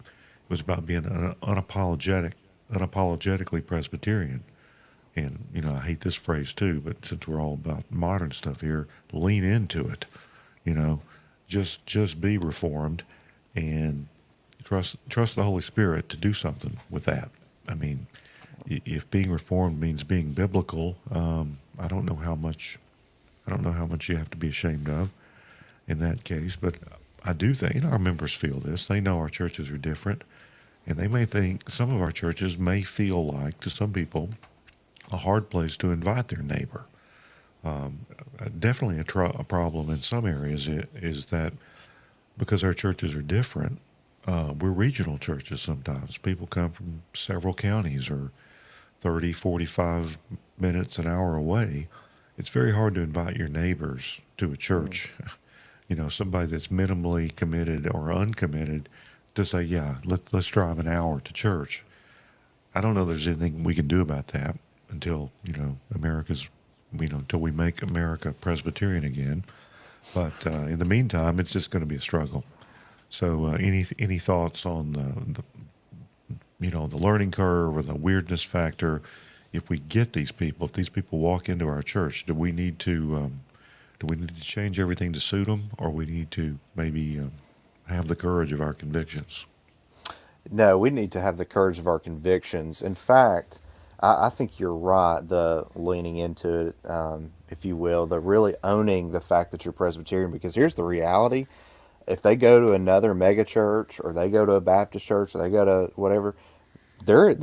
was about being unapologetically Presbyterian. And, I hate this phrase too, but since we're all about modern stuff here, lean into it. Just be reformed and trust the Holy Spirit to do something with that. I mean, if being reformed means being biblical, I don't know how much you have to be ashamed of in that case. But I do think our members feel this. They know our churches are different, and they may think some of our churches may feel like, to some people, a hard place to invite their neighbor. Definitely a problem in some areas is that because our churches are different, we're regional churches sometimes. People come from several counties or 30, 45 minutes, an hour away. It's very hard to invite your neighbors to a church. Somebody that's minimally committed or uncommitted, to say, yeah, let's drive an hour to church. I don't know there's anything we can do about that until, until we make America Presbyterian again. But in the meantime, it's just going to be a struggle. So any thoughts on the learning curve or the weirdness factor? If we get these people, if these people walk into our church, do we need to change everything to suit them, or we need to maybe have the courage of our convictions? No, we need to have the courage of our convictions. In fact, I think you're right. The leaning into it, if you will, the really owning the fact that you're Presbyterian. Because here's the reality: if they go to another megachurch, or they go to a Baptist church, or they go to whatever, they're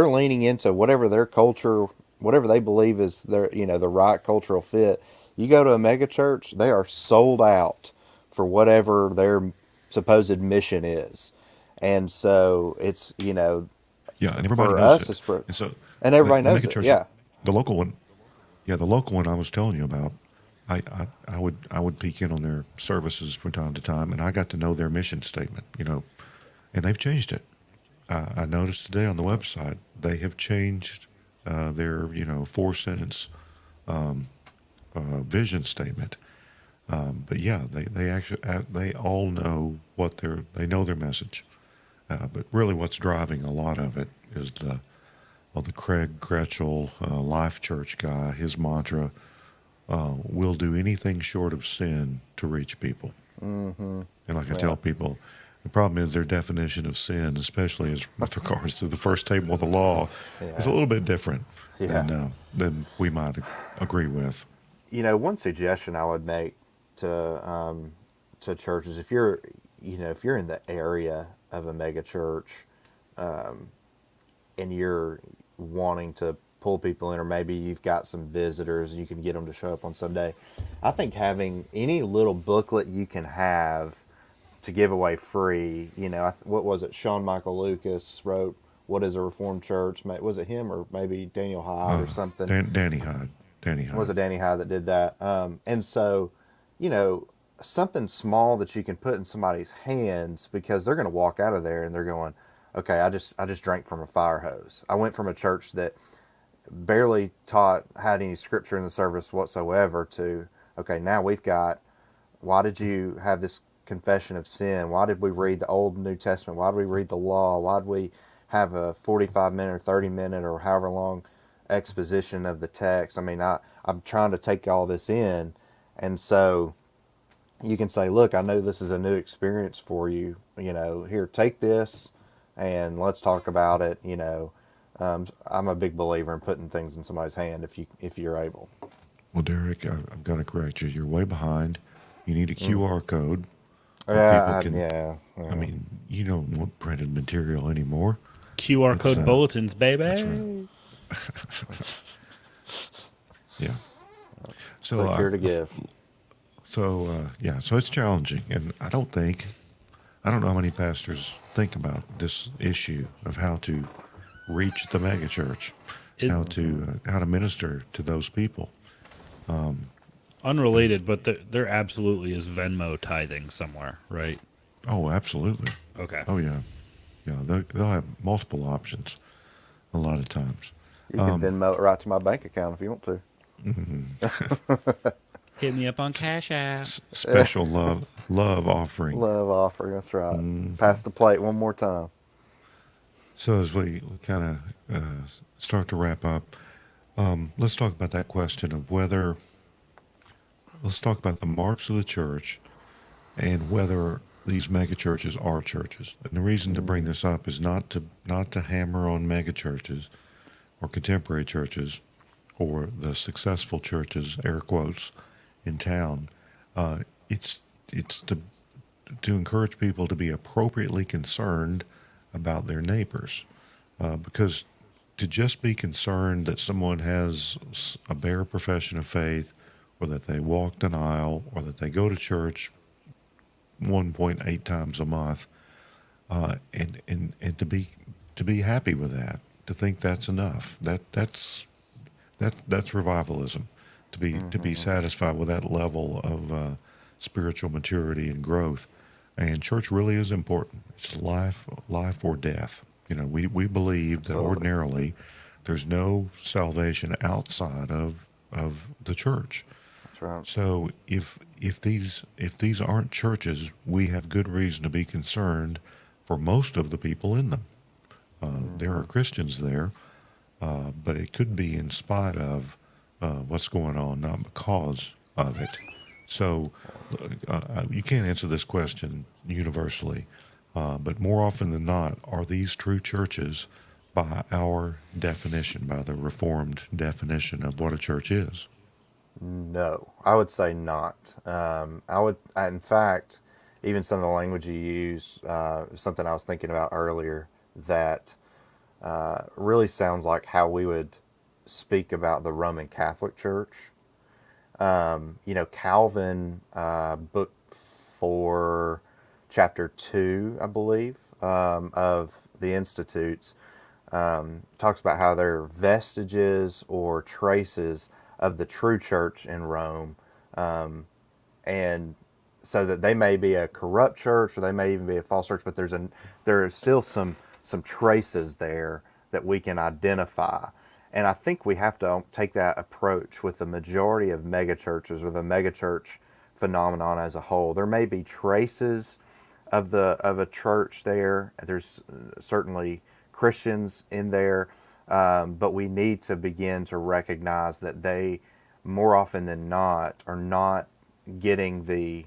leaning into whatever their culture, whatever they believe is their the right cultural fit. You go to a megachurch, they are sold out for whatever their supposed mission is. And so it's Yeah, and everybody for knows us it. it's And so and the, everybody the knows mega it. church, Yeah. the local one, yeah, the local one I was telling you about, I would peek in on their services from time to time, and I got to know their mission statement, and they've changed it. I noticed today on the website they have changed their 4 sentence vision statement. But yeah, they actually they all know they know their message. But really, what's driving a lot of it is the Craig Kretschel Life Church guy. His mantra: "We'll do anything short of sin to reach people." And like I Yeah. tell people, the problem is their definition of sin, especially as with regards to the first table of the law, is a Yeah. little bit different Yeah. than we might agree with. One suggestion I would make to churches, if you're if you're in the area of a mega church, and you're wanting to pull people in, or maybe you've got some visitors and you can get them to show up on Sunday, I think having any little booklet you can have to give away free. What was it? Sean Michael Lucas wrote "What is a Reformed Church?" Was it him or maybe Daniel Hyde or something? Danny Hyde. Danny Was Hyde. it Danny Hyde that did that? And so, you know, something small that you can put in somebody's hands, because they're going to walk out of there and they're going, okay, I just drank from a fire hose. I went from a church that barely had any scripture in the service whatsoever to, okay, now we've got, why did you have this confession of sin? Why did we read the Old and New Testament? Why did we read the law? Why did we have a 45-minute or 30-minute or however long exposition of the text? I mean, I'm trying to take all this in. And so you can say, look, I know this is a new experience for you. Here, take this and let's talk about it. I'm a big believer in putting things in somebody's hand if you're able. Well, Derrick, I've got to correct you. You're way behind. You need a QR code where people Yeah, can. yeah, I mean, you don't want printed material anymore. QR It's code bulletins, baby. that's right. Yeah. So click here to give. So it's challenging, and I don't know how many pastors think about this issue of how to reach the megachurch, Is how to minister to those people. unrelated, but there absolutely is Venmo tithing somewhere, right? Oh, absolutely. Okay. Oh yeah, yeah. They'll have multiple options a lot of times. You can Venmo it right to my bank account if you want to. Hit me up on Cash App. Special love offering. Love offering, that's right. Pass the plate one more time. So as we kind of start to wrap up, let's talk about that question of whether. Let's talk about the marks of the church and whether these megachurches are churches. And the reason to bring this up is not to hammer on megachurches or contemporary churches or the successful churches, air quotes, in town. It's to encourage people to be appropriately concerned about their neighbors, because to just be concerned that someone has a bare profession of faith, or that they walked an aisle, or that they go to church 1.8 times a month, and to be happy with that, to think that's enough. That's revivalism. To be satisfied with that level of spiritual maturity and growth. And church really is important. It's life or death. We believe that Absolutely. ordinarily there's no salvation outside of the church. That's right. So if these aren't churches, we have good reason to be concerned for most of the people in them. There are Christians there, but it could be in spite of what's going on, not because of it. So you can't answer this question universally. But more often than not, are these true churches by our definition, by the Reformed definition of what a church is? No, I would say not. In fact, even some of the language you used, something I was thinking about earlier, that really sounds like how we would speak about the Roman Catholic Church. Calvin, book 4, chapter 2, I believe, of the Institutes, talks about how there are vestiges or traces of the true church in Rome, and so that they may be a corrupt church or they may even be a false church, but there are still some traces there that we can identify. And I think we have to take that approach with the majority of megachurches or the megachurch phenomenon as a whole. There may be traces of a church there. There's certainly Christians in there, but we need to begin to recognize that they, more often than not, are not getting they're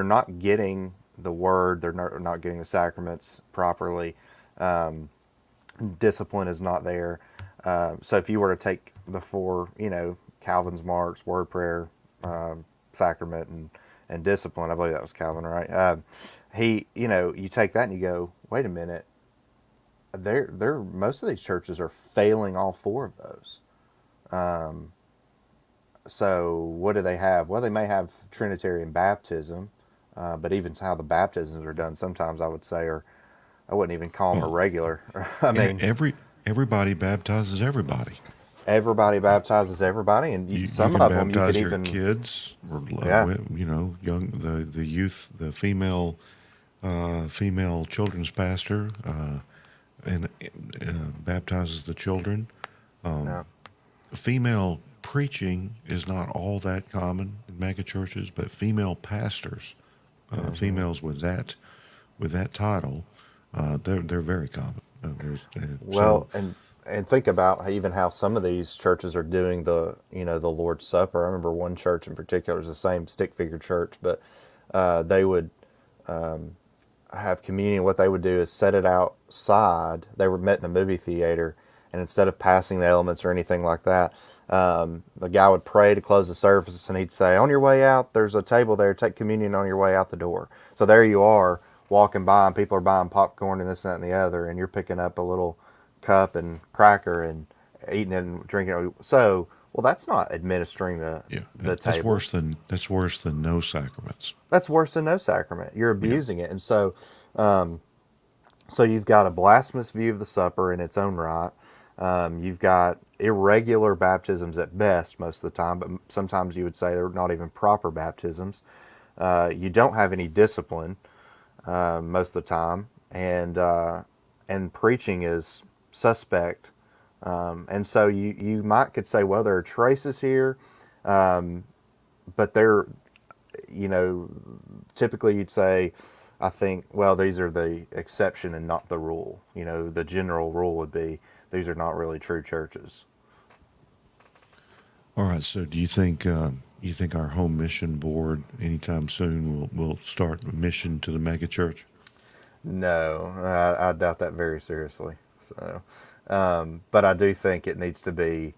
not getting the word. They're not getting the sacraments properly. Discipline is not there. So if you were to take the four, Calvin's marks, word, prayer, sacrament, and discipline, I believe that was Calvin, right? You take that and you go, wait a minute, most of these churches are failing all four of those. So what do they have? Well, they may have Trinitarian baptism, but even how the baptisms are done, sometimes I would say, I wouldn't even call them irregular. I mean, everybody baptizes everybody. Everybody baptizes everybody, and some you of can them you baptize could your even kids, or the youth, the female children's pastor, and baptizes the children. yeah. Female preaching is not all that common in megachurches, but female pastors, females with that title, they're very common. And think about even how some of these churches are doing the Lord's Supper. I remember one church in particular, it was the same stick figure church, but they would have communion. What they would do is set it outside. They were met in a movie theater, and instead of passing the elements or anything like that, the guy would pray to close the service, and he'd say, "On your way out, there's a table there. Take communion on your way out the door." So there you are, walking by, and people are buying popcorn and this, that, and the other, and you're picking up a little cup and cracker and eating it and drinking it. So, well, that's not administering the that's table. That's worse than no sacraments. That's worse than no sacrament. You're abusing it, and so you've got a blasphemous view of the supper in its own right. You've got irregular baptisms at best most of the time, but sometimes you would say they're not even proper baptisms. You don't have any discipline most of the time, and preaching is suspect. And so you could say, well, there are traces here, but they're, typically you'd say, I think, well, these are the exception and not the rule. The general rule would be these are not really true churches. All right. So, do you think our home mission board anytime soon will start a mission to the megachurch? No, I doubt that very seriously. So, but I do think it needs to be.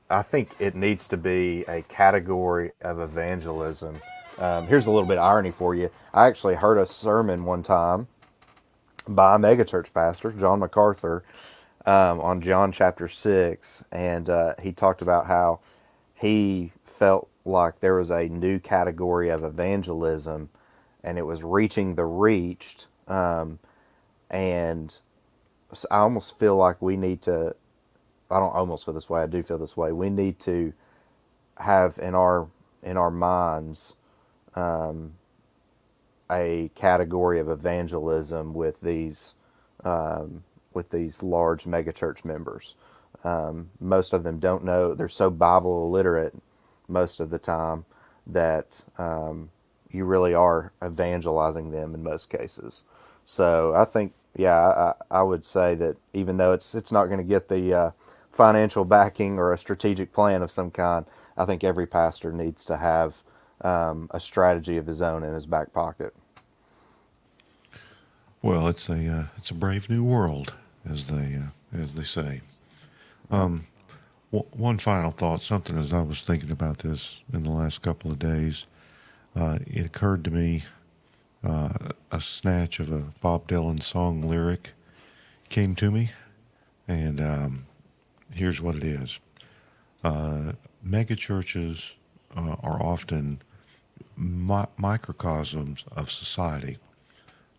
I think it needs to be a category of evangelism. Here's a little bit of irony for you. I actually heard a sermon one time by a megachurch pastor, John MacArthur, on John chapter 6, and he talked about how he felt like there was a new category of evangelism, and it was reaching the reached. And so I almost feel like we need to. I don't almost feel this way. I do feel this way. We need to have in our minds a category of evangelism with these large megachurch members. Most of them don't know. They're so Bible illiterate most of the time that you really are evangelizing them in most cases. So I think, I would say that even though it's not going to get the financial backing or a strategic plan of some kind, I think every pastor needs to have a strategy of his own in his back pocket. Well, it's a brave new world, as they say. Yeah. One final thought, something as I was thinking about this in the last couple of days, it occurred to me a snatch of a Bob Dylan song lyric came to me, and here's what it is. Megachurches are often microcosms of society.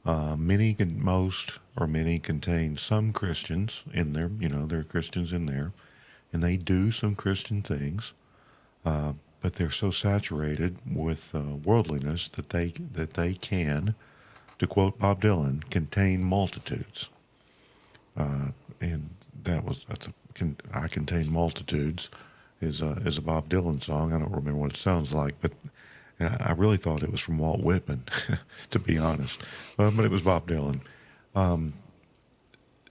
Most or many contain some Christians in there. There are Christians in there, and they do some Christian things. But they're so saturated with worldliness that they can, to quote Bob Dylan, contain multitudes. And I contain multitudes is a Bob Dylan song. I don't remember what it sounds like, but I really thought it was from Walt Whitman, to be honest. But it was Bob Dylan.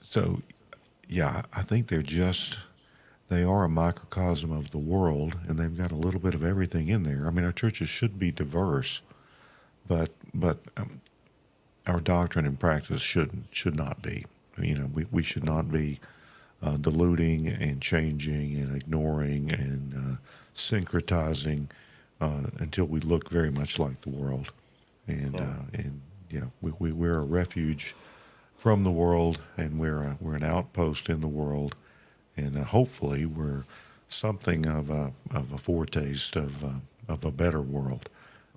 So, yeah, I think they are a microcosm of the world, and they've got a little bit of everything in there. I mean, our churches should be diverse, but our doctrine and practice should not be. We should not be diluting and changing and ignoring and syncretizing until we look very much like the world. And yeah, we're a refuge from the world, and we're an outpost in the world, and hopefully we're something of a foretaste of a better world.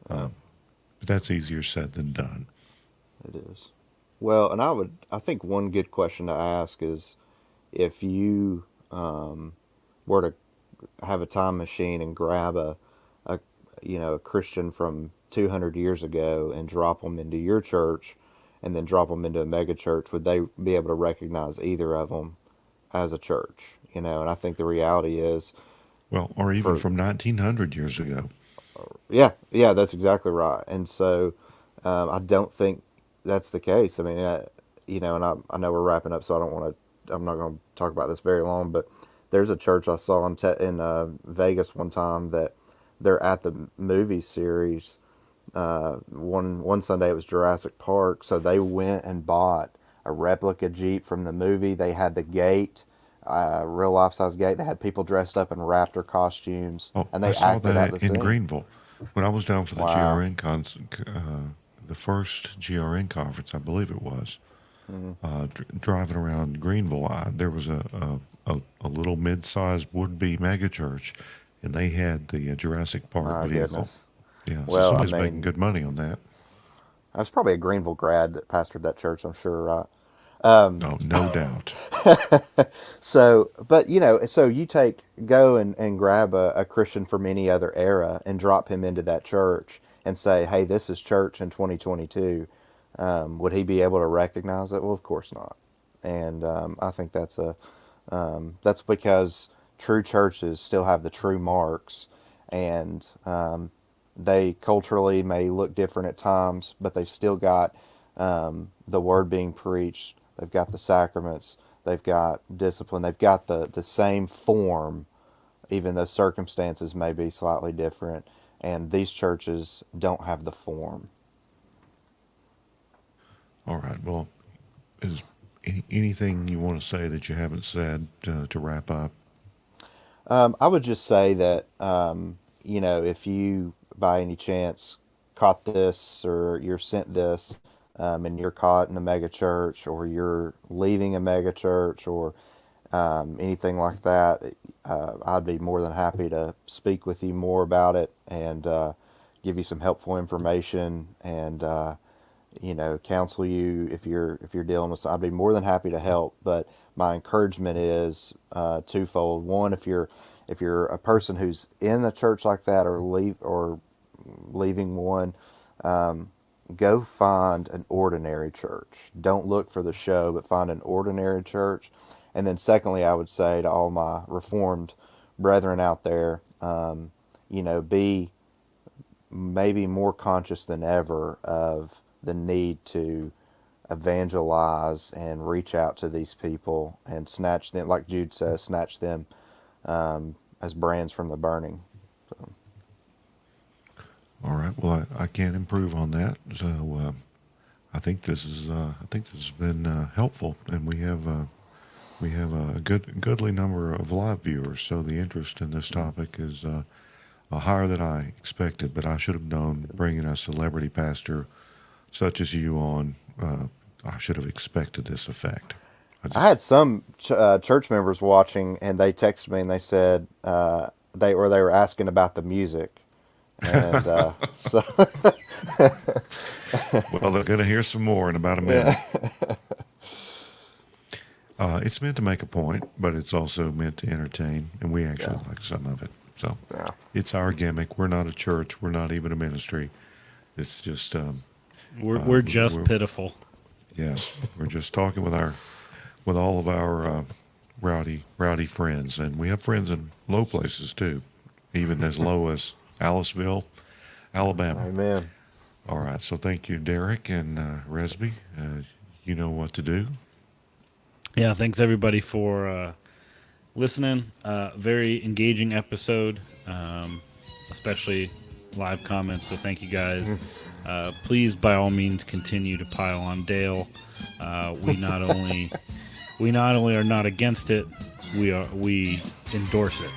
But that's easier said than done. It is. Well, and I think one good question to ask is if you were to have a time machine and grab a a Christian from 200 years ago and drop them into your church, and then drop them into a mega church, would they be able to recognize either of them as a church? And I think the reality is, Well, or even for from 1900 years ago. yeah, that's exactly right. And so I don't think that's the case. I mean, and I know we're wrapping up, so I'm not going to talk about this very long, but there's a church I saw in Vegas one time that they're at the movie series. One Sunday it was Jurassic Park, so they went and bought a replica Jeep from the movie. They had the gate, real life size gate. They had people dressed up in raptor costumes, Oh, and I they saw acted out that the in scene. Greenville when I was down for the Wow. the first GRN conference, I believe it was. Hmm. Driving around Greenville, there was a little mid-sized would-be megachurch, and they had the Jurassic Park My vehicle. goodness. Yeah, so Well, I somebody's making mean, good money on that. I was probably a Greenville grad that pastored that church, I'm sure, right? No, no doubt. So, but so you go and grab a Christian from any other era and drop him into that church and say, hey, this is church in 2022. Would he be able to recognize it? Well, of course not. And I think that's because true churches still have the true marks, and they culturally may look different at times, but they've still got the word being preached. They've got the sacraments. They've got discipline. They've got the same form, even though circumstances may be slightly different. And these churches don't have the form. All right. Well, is anything you want to say that you haven't said to wrap up? I would just say that, if you by any chance caught this or you're sent this, and you're caught in a mega church or you're leaving a mega church or anything like that, I'd be more than happy to speak with you more about it and give you some helpful information and counsel you if you're dealing with something. I'd be more than happy to help. But my encouragement is twofold. One, if you're a person who's in a church like that or leaving one, go find an ordinary church. Don't look for the show, but find an ordinary church. And then secondly, I would say to all my Reformed brethren out there, be maybe more conscious than ever of the need to evangelize and reach out to these people and snatch them, like Jude says, snatch them as brands from the burning. So, All right. Well, I can't improve on that. So I think this has been helpful, and we have a goodly number of live viewers. So the interest in this topic is higher than I expected. But I should have known, bringing a celebrity pastor such as you on, I should have expected this effect. I had some church members watching, and they texted me and they said they were asking about the music, and so Well, they're going to hear some more in about a minute. It's meant to make a point, but it's also meant to entertain, and we actually like some of it. So it's our gimmick. We're not a church. We're not even a ministry. It's just We're just pitiful. yes, we're just talking with all of our rowdy friends, and we have friends in low places too, even as low as Aliceville, Alabama. amen. All right, so thank you, Derrick and Resby. You know what to do. Yeah, thanks everybody for listening. Very engaging episode, especially live comments. So thank you guys. Please, by all means, continue to pile on Dale. We not only are not against it, we endorse it.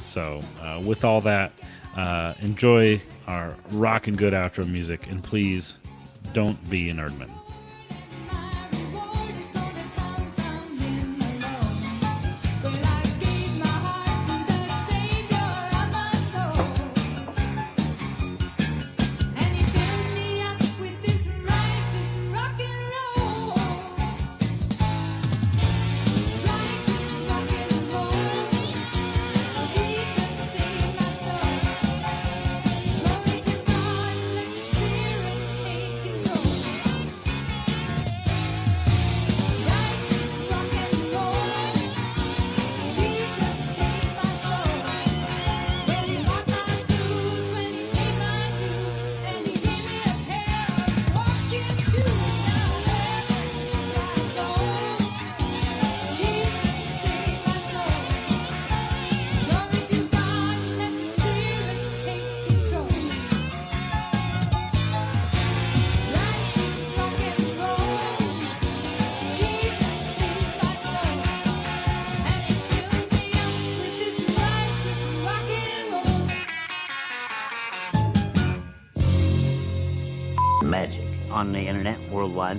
So with all that, enjoy our rockin' good outro music, and please don't be an Erdman. Magic on the internet worldwide.